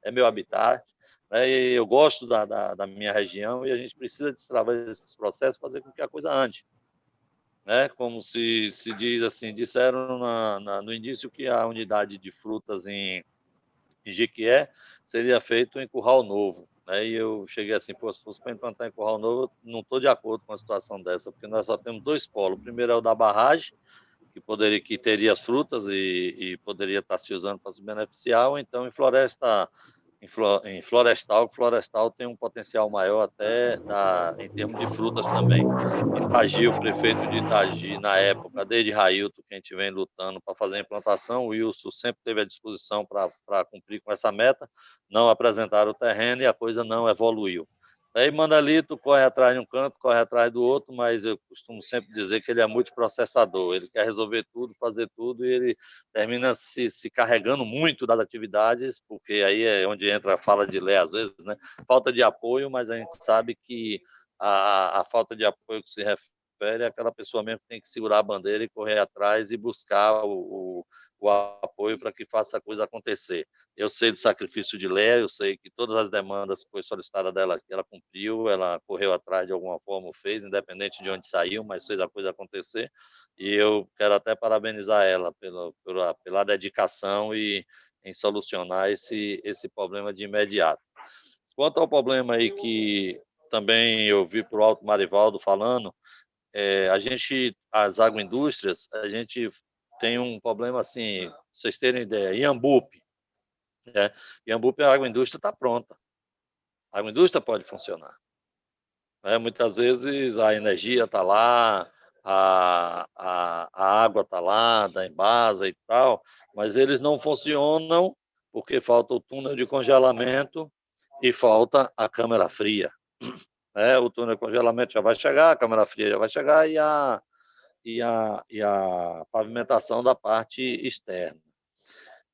é meu habitat, né? E eu gosto da minha região e a gente precisa destravar esses processos, fazer com que a coisa ande. Né? Como se diz assim, disseram no início que a unidade de frutas em Jequié seria feito em Curral Novo. Né? E eu cheguei assim, pô, se fosse para implantar em Curral Novo, eu não estou de acordo com uma situação dessa, porque nós só temos 2 polos. O primeiro é o da barragem, que teria as frutas e poderia estar se usando para se beneficiar, ou então em Florestal, que Florestal tem um potencial maior até em termos de frutas também. Itagi, o prefeito de Itagi, na época, desde Railton, que a gente vem lutando para fazer a implantação, o Wilson sempre teve à disposição para cumprir com essa meta, não apresentaram o terreno e a coisa não evoluiu. Aí Manelito corre atrás de um canto, corre atrás do outro, mas eu costumo sempre dizer que ele é multiprocessador, ele quer resolver tudo, fazer tudo, e ele termina se carregando muito das atividades, porque aí é onde entra a fala de Lé, às vezes, né? Falta de apoio, mas a gente sabe que a falta de apoio que se refere é aquela pessoa mesmo que tem que segurar a bandeira e correr atrás e buscar o apoio para que faça a coisa acontecer. Eu sei do sacrifício de Lé, eu sei que todas as demandas que foi solicitada dela, ela cumpriu, ela correu atrás de alguma forma, fez, independente de onde saiu, mas fez a coisa acontecer. E eu quero até parabenizar ela pela dedicação em solucionar esse problema de imediato. Quanto ao problema aí que também eu vi por alto Marivaldo falando, as agroindústrias, a gente tem um problema assim, vocês terem ideia, Iambupe, né? Iambupe, a agroindústria está pronta. A agroindústria pode funcionar. Né? Muitas vezes a energia está lá, a água está lá, da Embasa e tal, mas eles não funcionam porque falta o túnel de congelamento e falta a câmara fria. Né? O túnel de congelamento já vai chegar, a câmara fria já vai chegar e a pavimentação da parte externa.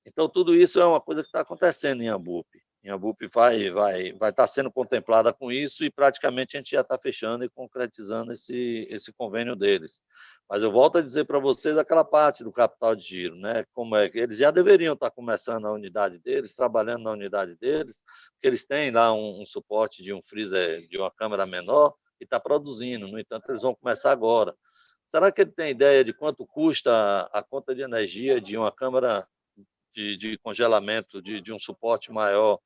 Então, tudo isso é uma coisa que está acontecendo em Iambupe. Iambupe vai estar sendo contemplada com isso e praticamente a gente já está fechando e concretizando esse convênio deles. Mas eu volto a dizer para vocês aquela parte do capital de giro, né? Como é que eles já deveriam estar começando a unidade deles, trabalhando na unidade deles, porque eles têm lá um suporte de um freezer, de uma câmera menor, e está produzindo. No entanto, eles vão começar agora. Será que ele tem ideia de quanto custa a conta de energia de uma câmara de congelamento, de um suporte maior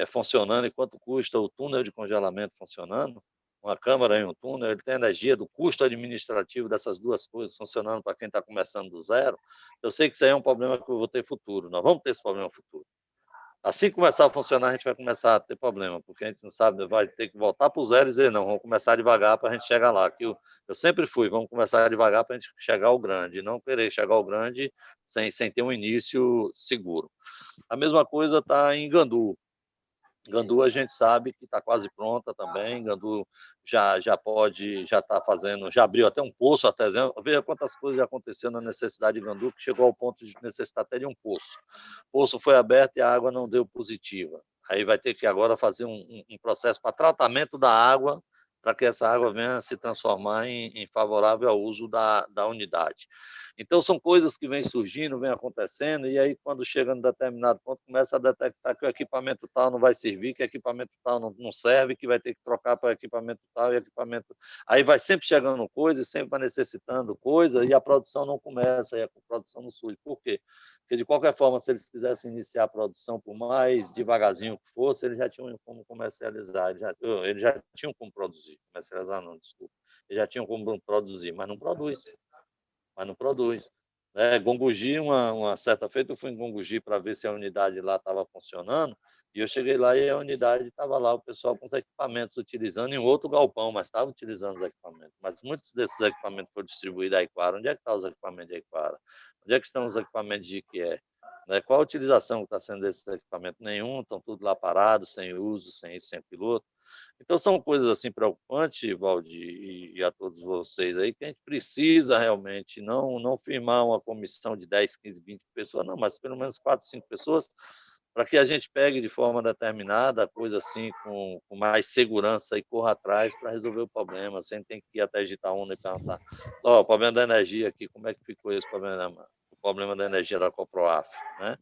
funcionando, e quanto custa o túnel de congelamento funcionando? Uma câmara em um túnel, ele tem energia do custo administrativo dessas duas coisas funcionando para quem está começando do zero. Eu sei que isso aí é um problema que eu vou ter futuro, nós vamos ter esse problema futuro. Assim que começar a funcionar, a gente vai começar a ter problema, porque a gente não sabe, vai ter que voltar para o zero e dizer, não, vamos começar devagar para a gente chegar lá. Que eu sempre fui, vamos começar devagar para a gente chegar ao grande, não querer chegar ao grande sem ter um início seguro. A mesma coisa está em Gandu. Gandu a gente sabe que está quase pronta também. Gandu já está fazendo, já abriu até um poço artesiano. Veja quantas coisas já aconteceram na necessidade de Gandu, que chegou ao ponto de necessitar até de um poço. O poço foi aberto e a água não deu positiva. Aí vai ter que agora fazer um processo para tratamento da água, para que essa água venha se transformar em favorável ao uso da unidade. Então, são coisas que vêm surgindo, vêm acontecendo, e aí, quando chega em determinado ponto, começa a detectar que o equipamento tal não vai servir, que o equipamento tal não serve, que vai ter que trocar para o equipamento tal e equipamento... Aí vai sempre chegando coisa, e sempre vai necessitando coisa, e a produção não começa, e a produção não surge. Por quê? Porque, de qualquer forma, se eles quisessem iniciar a produção, por mais devagarzinho que fosse, eles já tinham como comercializar, eles já tinham como produzir. Comercializar não, desculpa. Eles já tinham como produzir, mas não produz. Gongogi, uma certa feita, eu fui em Gongogi para ver se a unidade lá estava funcionando, e eu cheguei lá e a unidade estava lá, o pessoal com os equipamentos utilizando em outro galpão, mas estava utilizando os equipamentos. Mas muitos desses equipamentos foram distribuídos a Iquara. Onde é que estão os equipamentos de Iquara? Onde é que estão os equipamentos de Iquié? Qual a utilização que está sendo desses equipamentos? Nenhum, estão tudo lá parados, sem uso, sem isso, sem piloto. Então, são coisas assim preocupantes, Valdir, e a todos vocês aí, que a gente precisa realmente não firmar uma comissão de 10, 15, 20 pessoas, não, mas pelo menos 4, 5 pessoas, para que a gente pegue de forma determinada a coisa assim, com mais segurança, e corra atrás para resolver o problema. Você tem que ir até Itaúna e perguntar, o problema da energia aqui, como é que ficou esse problema? O problema da energia da Coproaf, né?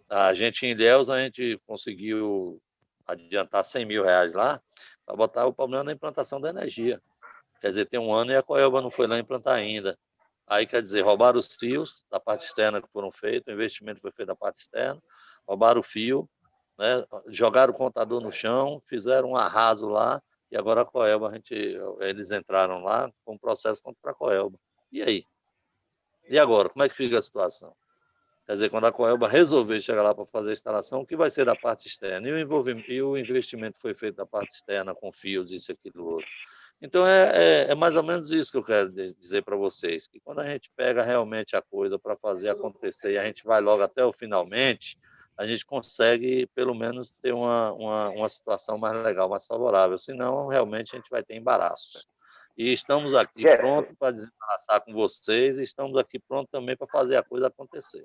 A gente, em Ilhéus, a gente conseguiu adiantar R$100 mil lá, para botar o problema na implantação da energia. Quer dizer, tem um ano e a Coelba não foi lá implantar ainda. Aí, quer dizer, roubaram os fios da parte externa que foram feitos, o investimento foi feito da parte externa, roubaram o fio, né, jogaram o contador no chão, fizeram um arraso lá, e agora a Coelba, eles entraram lá com um processo contra a Coelba. E aí? E agora? Como é que fica a situação? Quer dizer, quando a Coelba resolver chegar lá para fazer a instalação, o que vai ser da parte externa? E o investimento foi feito da parte externa, com fios, isso, aquilo, outro. Então, é mais ou menos isso que eu quero dizer para vocês, que quando a gente pega realmente a coisa para fazer acontecer e a gente vai logo até o finalmente, a gente consegue, pelo menos, ter uma situação mais legal, mais favorável. Senão, realmente, a gente vai ter embaraço. Né? E estamos aqui prontos para desembaraçar com vocês, e estamos aqui prontos também para fazer a coisa acontecer.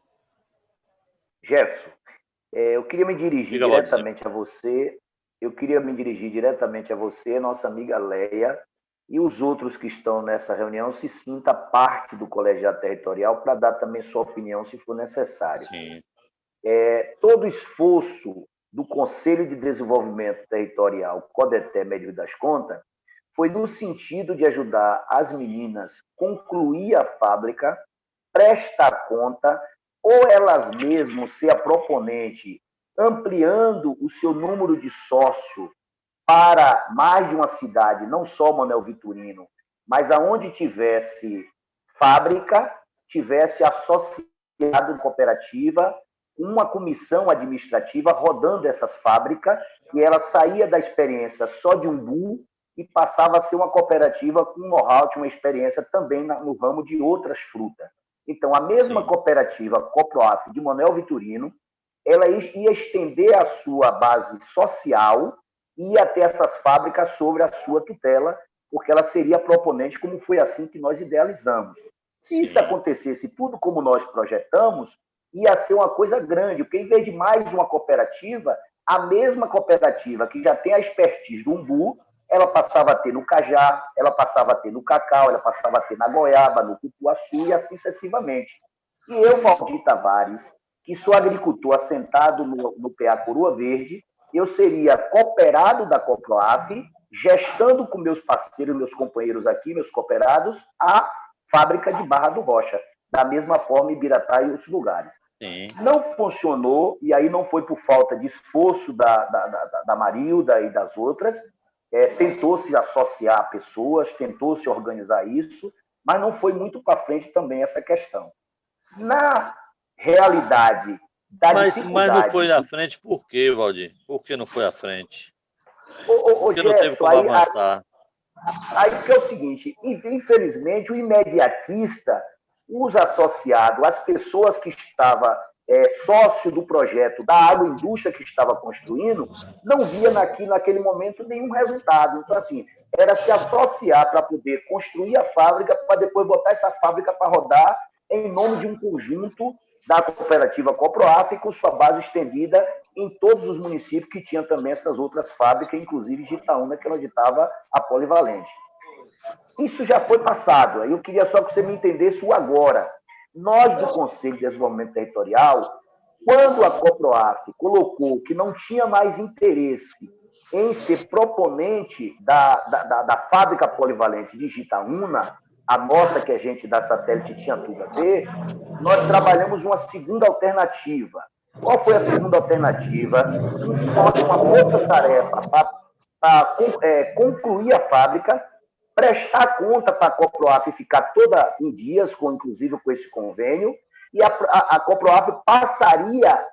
Jefferson, eu queria me dirigir diretamente a você. Eu queria me dirigir diretamente a você, nossa amiga Leia, e os outros que estão nessa reunião se sinta parte do colegiado territorial para dar também sua opinião, se for necessário. Sim. Todo esforço do Conselho de Desenvolvimento Territorial, CODETE Médio das Contas, foi no sentido de ajudar as meninas a concluir a fábrica, prestar conta, ou elas mesmas ser a proponente, ampliando o seu número de sócios para mais de uma cidade, não só Manuel Vitorino, mas aonde tivesse fábrica, tivesse associado em cooperativa, uma comissão administrativa rodando essas fábricas, e ela saía da experiência só de umbu e passava a ser uma cooperativa com um know-how, uma experiência também no ramo de outras frutas. Então, a mesma cooperativa Coproaf de Manuel Vitorino, ela ia estender a sua base social e ia ter essas fábricas sobre a sua tutela, porque ela seria proponente, como foi assim que nós idealizamos. Se isso acontecesse tudo como nós projetamos, ia ser uma coisa grande, porque em vez de mais uma cooperativa, a mesma cooperativa que já tem a expertise do umbu, ela passava a ter no cajá, ela passava a ter no cacau, ela passava a ter na goiaba, no cupuaçu e assim sucessivamente. E eu, Valdir Tavares, que sou agricultor assentado no PA Coroa Verde, eu seria cooperado da Coproaf gestando com meus parceiros, meus companheiros aqui, meus cooperados, a fábrica de Barra do Rocha, da mesma forma em Ibiratá e outros lugares. Sim. Não funcionou, e aí não foi por falta de esforço da Marilda e das outras, tentou-se associar pessoas, tentou-se organizar isso, mas não foi muito para frente também essa questão. Na realidade da dificuldade... Mas não foi à frente por quê, Valdir? Por que não foi à frente? Porque não teve como avançar. Aí que é o seguinte, infelizmente, o imediatista, os associados, as pessoas que estavam sócio do projeto, da agroindústria que estava construindo, não via naquele momento nenhum resultado. Então, assim, era se associar para poder construir a fábrica, para depois botar essa fábrica para rodar em nome de um conjunto da cooperativa Coproaf, com sua base estendida em todos os municípios que tinham também essas outras fábricas, inclusive de Itaúna, que é onde estava a Polivalente. Isso já foi passado. Eu queria só que você me entendesse o agora. Nós, do Conselho de Desenvolvimento Territorial, quando a Coproaf colocou que não tinha mais interesse em ser proponente da fábrica polivalente de Itaúna, a nossa, que a gente da Satélite tinha tudo a ver, nós trabalhamos uma segunda alternativa. Qual foi a segunda alternativa? Uma força-tarefa para concluir a fábrica, prestar conta para a Coproaf ficar toda em dias, inclusive com esse convênio, e a Coproaf passaria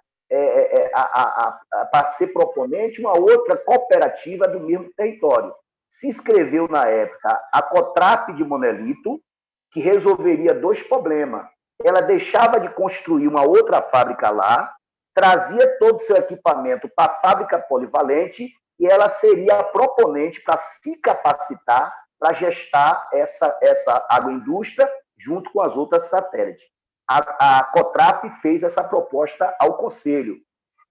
para ser proponente uma outra cooperativa do mesmo território. Se inscreveu, na época, a Cotraf de Monelito, que resolveria dois problemas. Ela deixava de construir uma outra fábrica lá, trazia todo o seu equipamento para a fábrica polivalente e ela seria a proponente para se capacitar para gestar essa agroindústria junto com as outras satélites. A Cotraf fez essa proposta ao Conselho.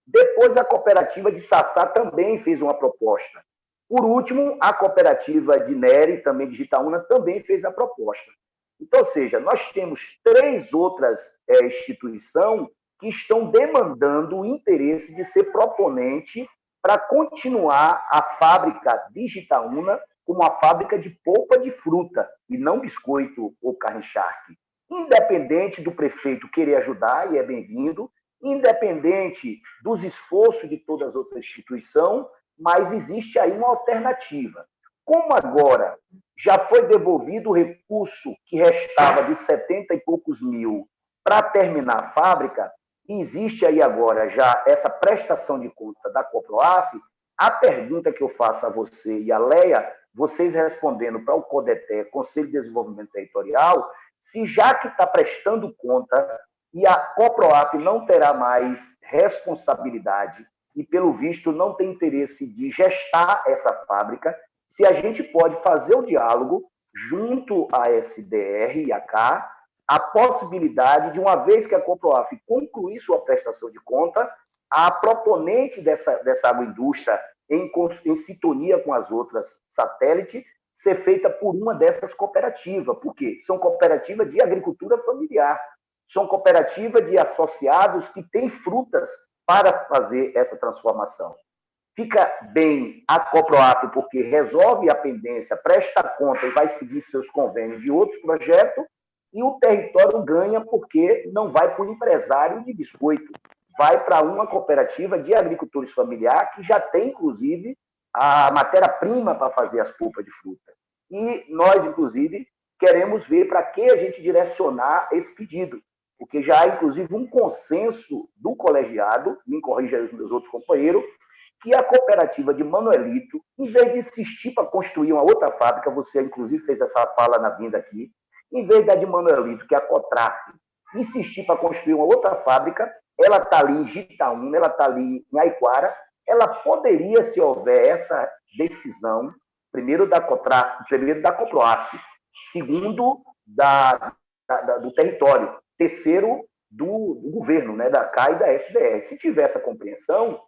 Depois, a cooperativa de Sassá também fez uma proposta. Por último, a cooperativa de Nery, também de Itaúna, também fez a proposta. Então, ou seja, nós temos 3 outras instituições que estão demandando o interesse de ser proponente para continuar a fábrica de Itaúna como uma fábrica de polpa de fruta, e não biscoito ou carne charque. Independente do prefeito querer ajudar, e é bem-vindo, independente dos esforços de todas as outras instituições, mas existe aí uma alternativa. Como agora já foi devolvido o recurso que restava dos 70 e poucos mil para terminar a fábrica, e existe aí agora já essa prestação de conta da Coproaf, a pergunta que eu faço a você e a Leia, vocês respondendo para o CODETE, Conselho de Desenvolvimento Territorial, se já que está prestando conta e a Coproaf não terá mais responsabilidade e, pelo visto, não tem interesse de gestar essa fábrica, se a gente pode fazer o diálogo junto à SDR e à CA, a possibilidade de, uma vez que a Coproaf concluir sua prestação de conta, a proponente dessa agroindústria, em sintonia com as outras satélites, ser feita por uma dessas cooperativas. Por quê? São cooperativas de agricultura familiar, são cooperativas de associados que têm frutas para fazer essa transformação. Fica bem a Coproaf, porque resolve a pendência, presta conta e vai seguir seus convênios de outros projetos, e o território ganha porque não vai para o empresário de biscoito, vai para uma cooperativa de agricultores familiares que já tem, inclusive, a matéria-prima para fazer as polpas de fruta. E nós, inclusive, queremos ver para que a gente direcionar esse pedido, porque já há, inclusive, um consenso do colegiado, me corrija os meus outros companheiros, que a cooperativa de Manuelito, em vez de insistir para construir uma outra fábrica, você, inclusive, fez essa fala na vinda aqui, em vez da de Manuelito, que é a Cotraf, insistir para construir uma outra fábrica, ela está ali em Itaúna, ela está ali em Aiquara, ela poderia, se houver essa decisão, primeiro da Cotraf, primeiro da Coproaf, segundo do território, terceiro do governo, né, da CA e da SDR. Se tiver essa compreensão,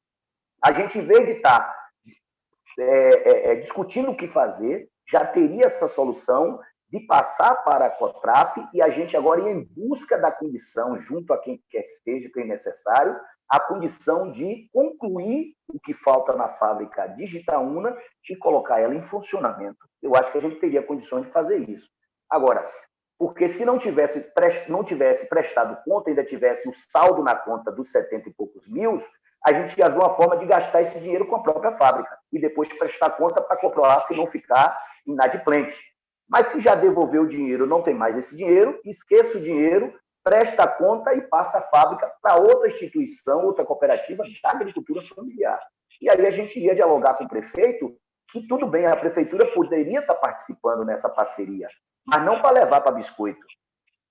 a gente, em vez de estar discutindo o que fazer, já teria essa solução de passar para a COTRAF e a gente agora ir em busca da condição, junto a quem quer que seja, quem é necessário, a condição de concluir o que falta na fábrica de Itaúna e colocar ela em funcionamento. Eu acho que a gente teria condições de fazer isso. Agora, porque se não tivesse prestado conta, ainda tivesse o saldo na conta dos 70 e poucos mil, a gente ia ver uma forma de gastar esse dinheiro com a própria fábrica e depois prestar conta para a Coproaf e não ficar inadimplente. Mas se já devolveu o dinheiro, não tem mais esse dinheiro, esqueça o dinheiro, presta a conta e passa a fábrica para outra instituição, outra cooperativa da agricultura familiar. E aí a gente ia dialogar com o prefeito, que tudo bem, a prefeitura poderia estar participando nessa parceria, mas não para levar para biscoito.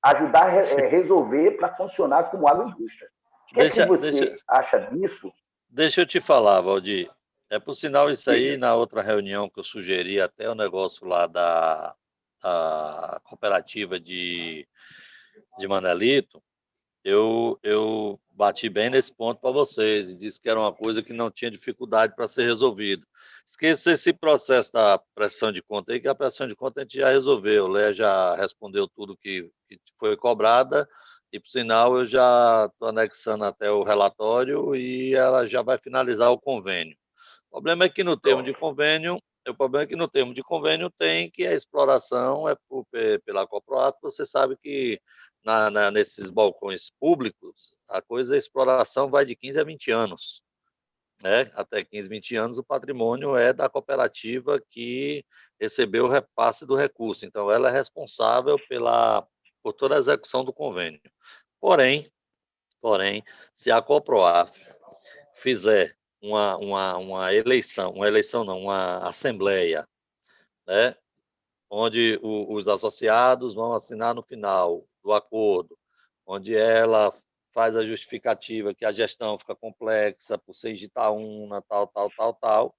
Ajudar a resolver para funcionar como agroindústria. O que é que você acha disso? Deixa eu te falar, Valdir. É por sinal isso aí, na outra reunião que eu sugeri até o negócio lá da cooperativa de Manelito, eu bati bem nesse ponto para vocês e disse que era uma coisa que não tinha dificuldade para ser resolvido. Esqueça esse processo da prestação de conta aí, que a prestação de conta a gente já resolveu. O Léa já respondeu tudo que foi cobrada e, por sinal, eu já estou anexando até o relatório e ela já vai finalizar o convênio. O problema é que no termo de convênio, tem que a exploração é pela Coproaf. Você sabe que nesses balcões públicos, a exploração vai de 15 a 20 anos. Né? Até 15, 20 anos, o patrimônio é da cooperativa que recebeu o repasse do recurso. Então, ela é responsável por toda a execução do convênio. Porém, se a Coproaf fizer uma assembleia, né? Onde os associados vão assinar no final do acordo, onde ela faz a justificativa que a gestão fica complexa por ser de Itaúna, tal,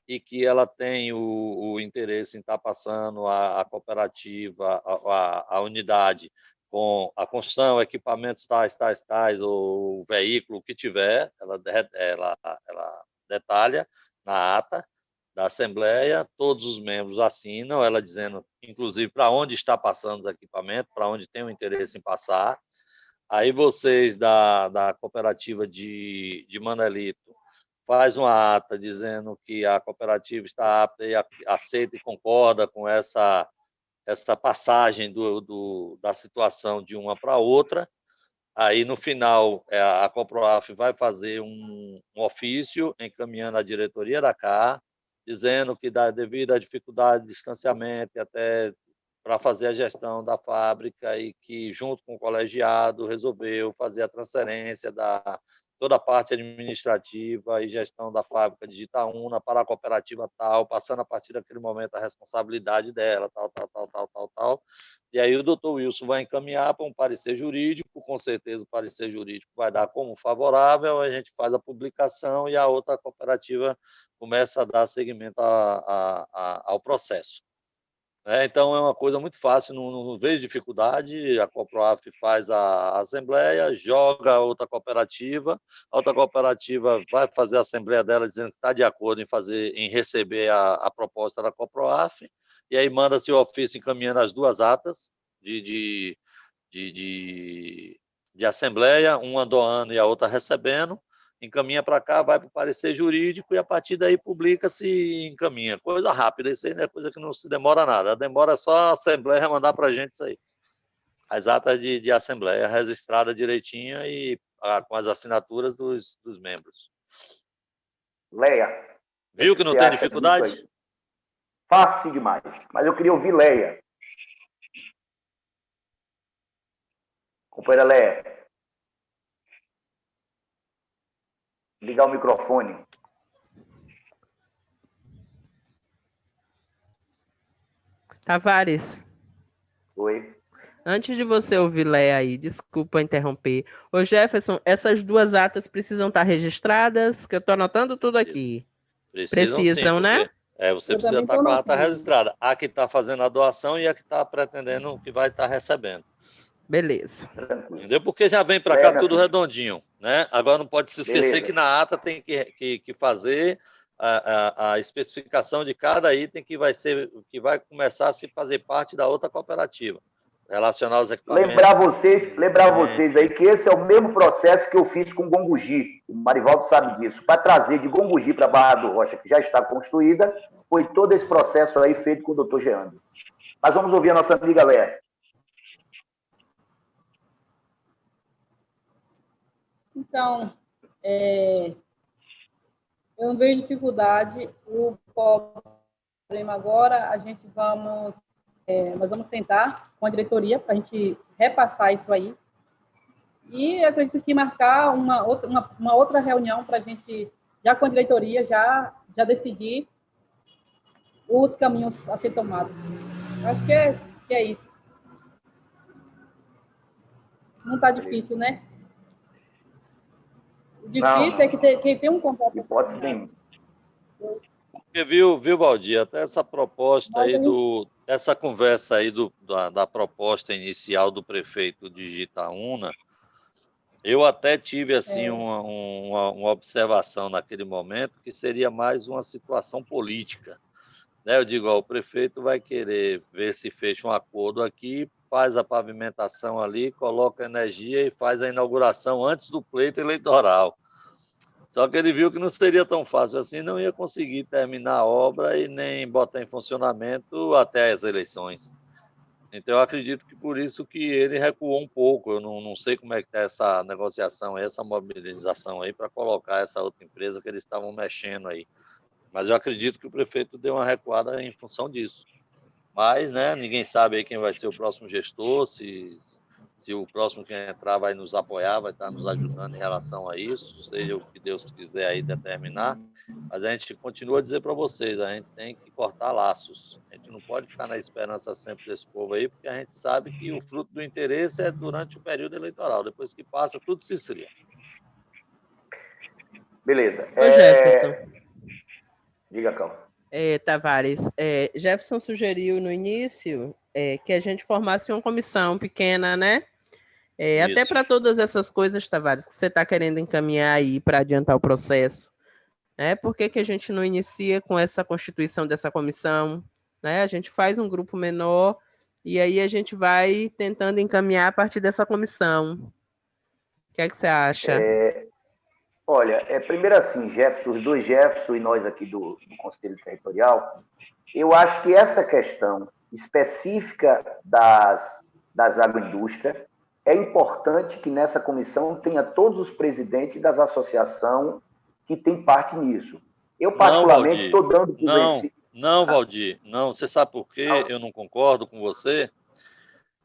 e que ela tem o interesse em estar passando a cooperativa, a unidade, com a construção, equipamentos tais, ou o veículo que tiver, ela detalha na ata da Assembleia, todos os membros assinam, ela dizendo, inclusive, para onde está passando os equipamentos, para onde tem o interesse em passar. Aí vocês da cooperativa de Manelito faz uma ata dizendo que a cooperativa está apta e aceita e concorda com essa passagem da situação de uma para outra. Aí, no final, a Coproaf vai fazer um ofício encaminhando à diretoria da CAR, dizendo que, devido à dificuldade de distanciamento e até para fazer a gestão da fábrica e que, junto com o colegiado, resolveu fazer a transferência da toda a parte administrativa e gestão da fábrica de Itaúna para a cooperativa tal, passando a partir daquele momento a responsabilidade dela, tal. E aí o doutor Wilson vai encaminhar para um parecer jurídico, com certeza o parecer jurídico vai dar como favorável, a gente faz a publicação e a outra cooperativa começa a dar seguimento ao processo. Então, é uma coisa muito fácil, não vejo dificuldade, a Coproaf faz a assembleia, joga a outra cooperativa vai fazer a assembleia dela dizendo que está de acordo em receber a proposta da Coproaf, e aí manda-se o ofício encaminhando as duas atas de assembleia, uma doando e a outra recebendo, encaminha para cá, vai para o parecer jurídico e a partir daí publica-se e encaminha. Coisa rápida, isso aí não é coisa que não se demora nada. Demora só a Assembleia mandar para a gente isso aí. As atas de Assembleia registrada direitinho e com as assinaturas dos membros. Leia. Viu que não tem dificuldade? Fácil demais. Mas eu queria ouvir Leia. Companheira Leia. Ligar o microfone. Tavares. Oi. Antes de você ouvir Léa aí, desculpa interromper. Ô Jefferson, essas duas atas precisam estar registradas? Que eu estou anotando tudo aqui. Precisam, sim, né? Você precisa estar com a ata registrada. A que está fazendo a doação e a que está pretendendo que vai estar recebendo. Beleza. Entendeu? Porque já vem para cá tudo redondinho, né? Agora não pode se esquecer que na ata tem que fazer a especificação de cada item que vai começar a se fazer parte da outra cooperativa, relacionar os equipamentos. Lembrar vocês aí que esse é o mesmo processo que eu fiz com Gongogi. O Marivaldo sabe disso. Para trazer de Gongogi para Barra do Rocha, que já está construída, foi todo esse processo aí feito com o doutor Geandro. Mas vamos ouvir a nossa amiga Léa. Então, eu não vejo dificuldade. O problema agora, nós vamos sentar com a diretoria para a gente repassar isso aí. E eu acredito que marcar uma outra reunião para a gente, já com a diretoria, já decidir os caminhos a ser tomados. Acho que é isso. Não está difícil, né? O difícil é que quem tem um contrato... Hipótese nenhuma. Porque viu, Valdir, até essa proposta aí essa conversa aí da proposta inicial do prefeito de Itaúna, eu até tive assim uma observação naquele momento que seria mais uma situação política, né? Eu digo, o prefeito vai querer ver se fecha um acordo aqui, faz a pavimentação ali, coloca energia e faz a inauguração antes do pleito eleitoral. Só que ele viu que não seria tão fácil assim, não ia conseguir terminar a obra e nem botar em funcionamento até as eleições. Então, eu acredito que por isso que ele recuou um pouco. Eu não sei como é que está essa negociação, essa mobilização aí para colocar essa outra empresa que eles estavam mexendo aí. Mas eu acredito que o prefeito deu uma recuada em função disso. Mas, né, ninguém sabe aí quem vai ser o próximo gestor, se o próximo que entrar vai nos apoiar, vai estar nos ajudando em relação a isso, seja o que Deus quiser aí determinar. Mas a gente continua a dizer para vocês, a gente tem que cortar laços. A gente não pode ficar na esperança sempre desse povo aí, porque a gente sabe que o fruto do interesse é durante o período eleitoral. Depois que passa, tudo se esfria. Beleza. Jefferson. Diga, Cal. Tavares, Jefferson sugeriu no início que a gente formasse uma comissão pequena, né? Até para todas essas coisas, Tavares, que você está querendo encaminhar aí para adiantar o processo. Por que a gente não inicia com essa constituição dessa comissão? Né? A gente faz um grupo menor e aí a gente vai tentando encaminhar a partir dessa comissão. O que é que você acha? Olha, primeiro assim, Jefferson, os dois Jefferson e nós aqui do Conselho Territorial, eu acho que essa questão específica das agroindústrias, é importante que nessa comissão tenha todos os presidentes das associações que têm parte nisso. Eu, particularmente, estou dando por esse... Não, Valdir, não. Você sabe por quê? Eu não concordo com você?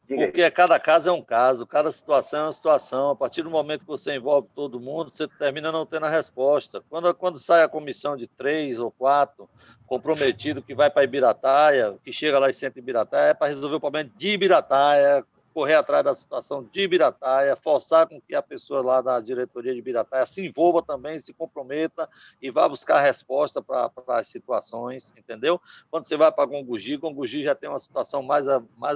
Porque cada caso é um caso, cada situação é uma situação. A partir do momento que você envolve todo mundo, você termina não tendo a resposta. Quando sai a comissão de 3 ou 4 comprometidos que vai para Ibirataia, que chega lá e senta em Ibirataia, é para resolver o problema de Ibirataia, correr atrás da situação de Ibirataia, forçar com que a pessoa lá da diretoria de Ibirataia se envolva também, se comprometa e vá buscar resposta para as situações, entendeu? Quando você vai para Gongogi já tem uma situação mais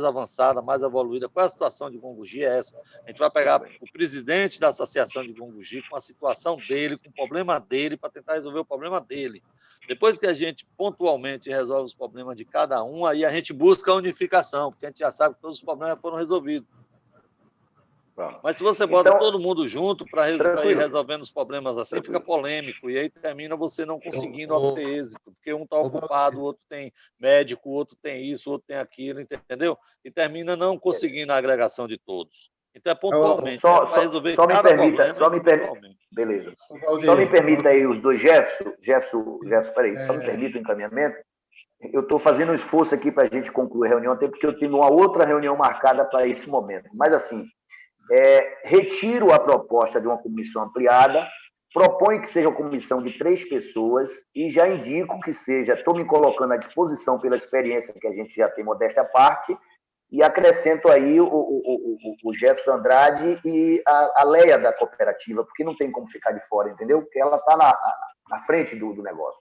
avançada, mais evoluída. Qual é a situação de Gongogi? É essa. A gente vai pegar o presidente da associação de Gongogi com a situação dele, com o problema dele, para tentar resolver o problema dele. Depois que a gente pontualmente resolve os problemas de cada um, aí a gente busca a unificação, porque a gente já sabe que todos os problemas foram resolvidos. Mas se você bota todo mundo junto para ir resolvendo os problemas assim, fica polêmico, e aí termina você não conseguindo obter êxito, porque um está ocupado, o outro tem médico, o outro tem isso, o outro tem aquilo, entendeu? E termina não conseguindo a agregação de todos. Então é pontualmente, para resolver cada problema. Beleza. Só me permita aí os dois Jefferson, peraí, só me permita o encaminhamento. Eu estou fazendo um esforço aqui para a gente concluir a reunião, até porque eu tenho uma outra reunião marcada para esse momento. Mas, assim, retiro a proposta de uma comissão ampliada, proponho que seja uma comissão de 3 pessoas e já indico que estou me colocando à disposição pela experiência que a gente já tem, modéstia à parte, e acrescento aí o Jefferson Andrade e a Leia da cooperativa, porque não tem como ficar de fora, entendeu? Porque ela está na frente do negócio.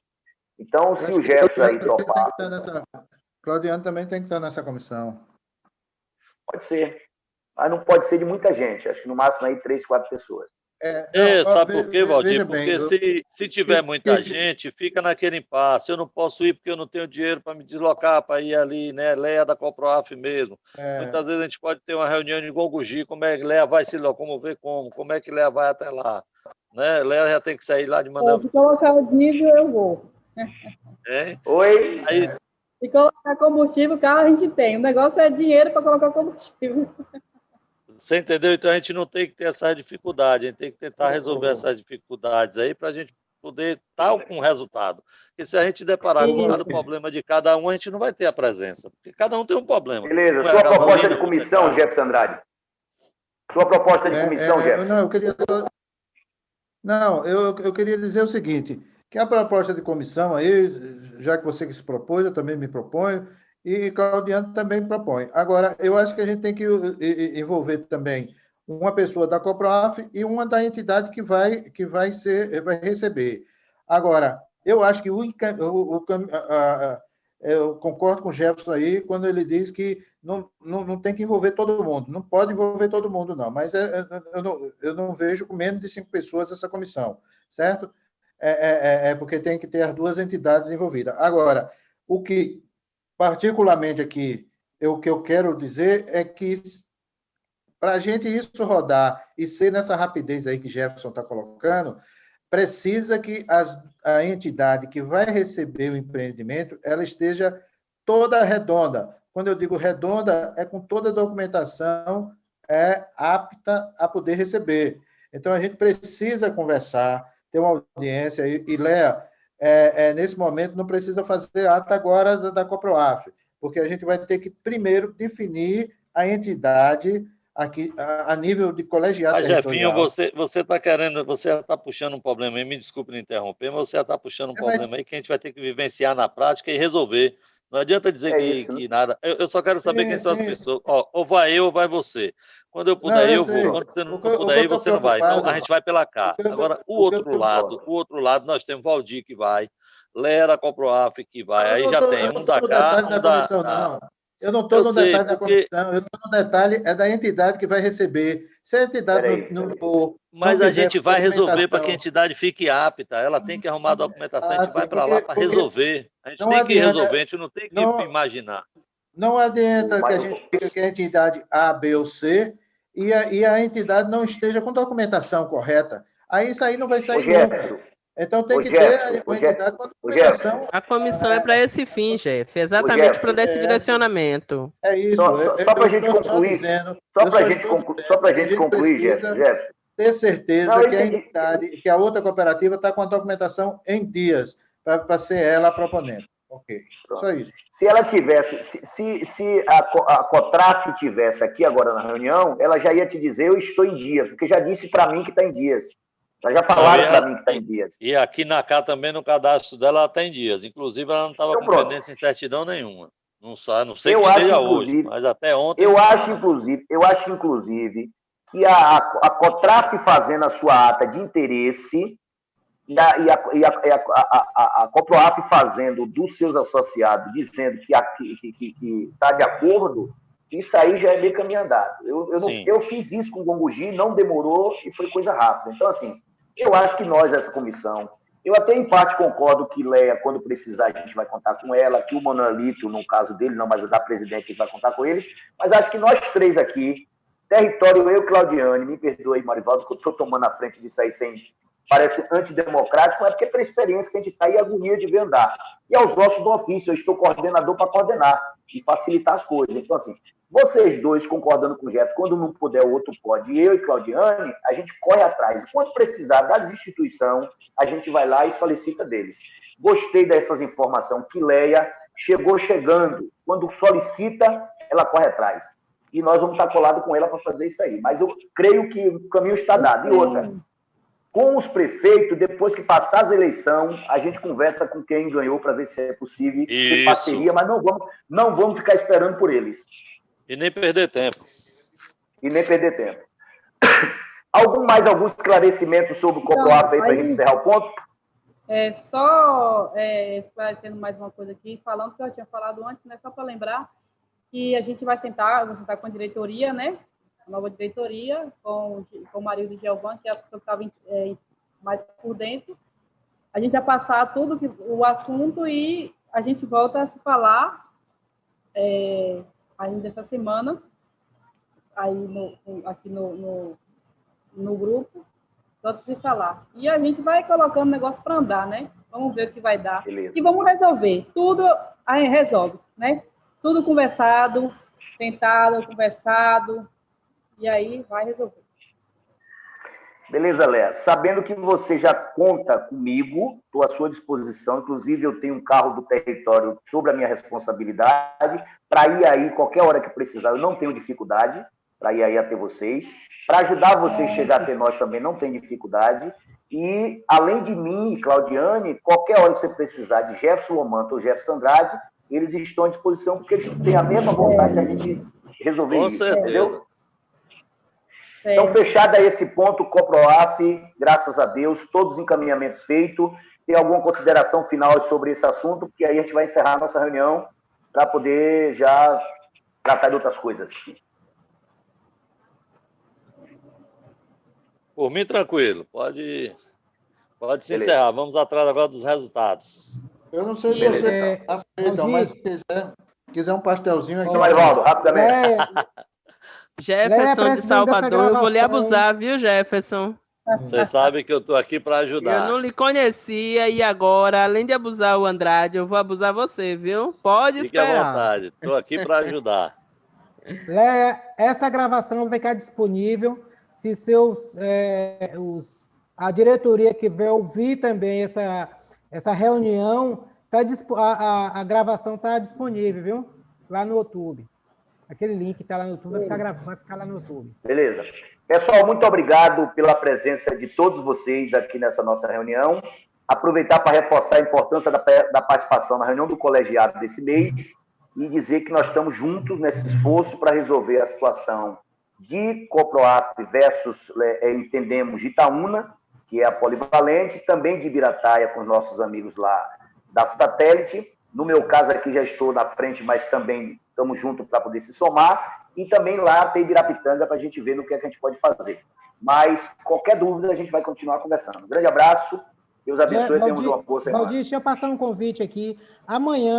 Então, se o Jefferson aí topar... Claudiano também tem que estar nessa comissão. Pode ser. Mas não pode ser de muita gente. Acho que no máximo aí 3, 4 pessoas. Sabe por quê, Valdir? veja bem, Porque se tiver muita gente, fica naquele impasse. Eu não posso ir porque eu não tenho dinheiro para me deslocar, para ir ali, né? Leia da Coproaf mesmo. Muitas vezes a gente pode ter uma reunião em Gongugi, como é que Leia vai se locomover, como é que Leia vai até lá. Né? Leia já tem que sair lá de maneira... Se colocar o diesel, eu vou. Oi? Aí, Se colocar combustível, o carro a gente tem. O negócio é dinheiro para colocar combustível. você entendeu? Então a gente não tem que ter essa dificuldade, a gente tem que tentar resolver essas dificuldades aí para a gente poder estar com resultado. Porque se a gente deparar com cada problema de cada um, a gente não vai ter a presença, porque cada um tem um problema. Beleza, sua proposta de comissão, Jefferson Andrade. Sua proposta de comissão, Jefferson. Não, eu queria só... Não, eu queria dizer o seguinte, que a proposta de comissão aí, já que você que se propôs, eu também me proponho, e Claudiano também propõe. Agora, eu acho que a gente tem que envolver também uma pessoa da Coproaf e uma da entidade que vai receber. Agora, eu acho que eu concordo com o Jefferson aí quando ele diz que não tem que envolver todo mundo, não pode envolver todo mundo, não, mas eu não vejo com menos de 5 pessoas essa comissão, certo? Porque tem que ter as duas entidades envolvidas. Agora, o que particularmente aqui, o que eu quero dizer é que para a gente isso rodar e ser nessa rapidez aí que Jefferson está colocando, precisa que a entidade que vai receber o empreendimento, ela esteja toda redonda. Quando eu digo redonda, é com toda a documentação apta a poder receber. Então, a gente precisa conversar, ter uma audiência, e Léa, nesse momento, não precisa fazer ata agora da Coproaf, porque a gente vai ter que, primeiro, definir a entidade aqui a nível de colegiado territorial. Jefinho, você está querendo, você já está puxando um problema aí, me desculpe me interromper, mas você já está puxando um problema aí que a gente vai ter que vivenciar na prática e resolver. Não adianta dizer que nada. Eu só quero saber quem são as pessoas. Ou vai eu ou vai você. Quando eu puder, eu vou. Quando você não puder ir, você não vai. Então, a gente vai pela cá. Agora, o outro lado, nós temos Valdir que vai, Lera Coproaf que vai. Aí já tem um da cá, um da... Eu não estou no detalhe da comissão, eu estou no detalhe da entidade que vai receber. Se a entidade não for... Mas a gente vai resolver para que a entidade fique apta. Ela tem que arrumar a documentação, a gente vai para lá para resolver. A gente tem que resolver, a gente não tem que imaginar. Não adianta que a gente diga que a entidade A, B ou C e a entidade não esteja com documentação correta. Aí isso aí não vai sair nunca. Então tem que ter uma entidade com documentação. A comissão é para esse fim, Jeff, exatamente para dar esse direcionamento. É isso. Só para a gente concluir, só para a gente concluir, Jeff. Ter certeza que a entidade, que a outra cooperativa está com a documentação em dias, para ser ela a proponente. Ok, só isso. Se ela tivesse, se a Cotraf tivesse aqui agora na reunião, ela já ia te dizer, eu estou em dias, porque já disse para mim que está em dias. Já falaram para mim que está em dias. E aqui na cá também, no cadastro dela, ela está em dias. Inclusive, ela não estava com pendência em certidão nenhuma. Não sei que esteja hoje, mas até ontem... Eu acho, inclusive, que a Cotraf fazendo a sua ata de interesse e a Coproaf fazendo dos seus associados, dizendo que está de acordo, isso aí já é meio caminho andado. Eu fiz isso com o Gongugi, não demorou e foi coisa rápida. Então, assim, eu acho que nós, essa comissão, eu até em parte concordo que Leia, quando precisar, a gente vai contar com ela, que o Manolito, no caso dele, não, mas da presidente, a gente vai contar com eles, mas acho que nós três aqui, território, eu, Claudiane, me perdoe, Marivaldo, que eu estou tomando a frente disso aí parece antidemocrático, é porque pela experiência que a gente está e a agonia de ver andar. E aos ossos do ofício, eu estou coordenador para coordenar e facilitar as coisas. Então, assim, vocês dois concordando com o Jefferson, quando não puder, o outro pode. E eu e Claudiane, a gente corre atrás. E quando precisar das instituições, a gente vai lá e solicita deles. Gostei dessas informações que Leia chegando. Quando solicita, ela corre atrás. E nós vamos estar colados com ela para fazer isso aí. Mas eu creio que o caminho está dado. E outra, com os prefeitos, depois que passar as eleições, a gente conversa com quem ganhou para ver se é possível ter parceria, mas não vamos ficar esperando por eles. E nem perder tempo. Algum esclarecimento sobre o Coproaf aí para a gente encerrar o ponto? Só esclarecendo mais uma coisa aqui, falando que eu tinha falado antes, né, só para lembrar que a gente vai sentar com a diretoria, né, a nova diretoria, com o marido de Giovanni, que é a pessoa que estava mais por dentro. A gente vai passar tudo o assunto e a gente volta a se falar ainda essa semana, aí aqui no grupo, pronto de falar. E a gente vai colocando o negócio para andar, né? Vamos ver o que vai dar. Beleza. E vamos resolver. Tudo aí resolve, né? Tudo conversado, sentado, conversado, e aí vai resolver. Beleza, Léa. Sabendo que você já conta comigo, estou à sua disposição. Inclusive, eu tenho um carro do território sobre a minha responsabilidade. Para ir aí, qualquer hora que precisar, eu não tenho dificuldade para ir aí até vocês. Para ajudar vocês a chegar até nós também não tem dificuldade. E, além de mim e Claudiane, qualquer hora que você precisar de Jefferson Lomanto ou Jefferson Andrade, eles estão à disposição, porque eles têm a mesma vontade da gente resolver Com isso, certeza. entendeu? Então, fechado aí esse ponto, Coproaf, graças a Deus, todos os encaminhamentos feitos. Tem alguma consideração final sobre esse assunto? Porque aí a gente vai encerrar a nossa reunião para poder já tratar de outras coisas. Por mim, tranquilo. Pode se encerrar. Vamos atrás agora dos resultados. Eu não sei se você aceita, mas se quiser um pastelzinho aqui. Então, Evaldo, rapidamente. Jefferson de Salvador, eu vou lhe abusar, viu, Jefferson? Você sabe que eu estou aqui para ajudar. Eu não lhe conhecia e agora, além de abusar o Andrade, eu vou abusar você, viu? Pode esperar. Fique à vontade, estou aqui para ajudar. Léa, essa gravação vai ficar disponível. Se a diretoria quiser ouvir também essa reunião, a gravação está disponível, viu? Lá no YouTube. Aquele link que está lá no YouTube vai ficar lá no YouTube. Beleza. Pessoal, muito obrigado pela presença de todos vocês aqui nessa nossa reunião. Aproveitar para reforçar a importância da participação na reunião do colegiado desse mês e dizer que nós estamos juntos nesse esforço para resolver a situação de Coproaf versus, entendemos, de Itaúna, que é a polivalente, também de Ibirataia, com os nossos amigos lá da Satélite. No meu caso aqui já estou na frente, mas também estamos juntos para poder se somar. E também lá tem Ibirapitanga para a gente ver no que a gente pode fazer. Mas qualquer dúvida a gente vai continuar conversando. Um grande abraço, Deus abençoe e tenhamos uma boa semana. Valdir, deixa eu passar um convite aqui. Amanhã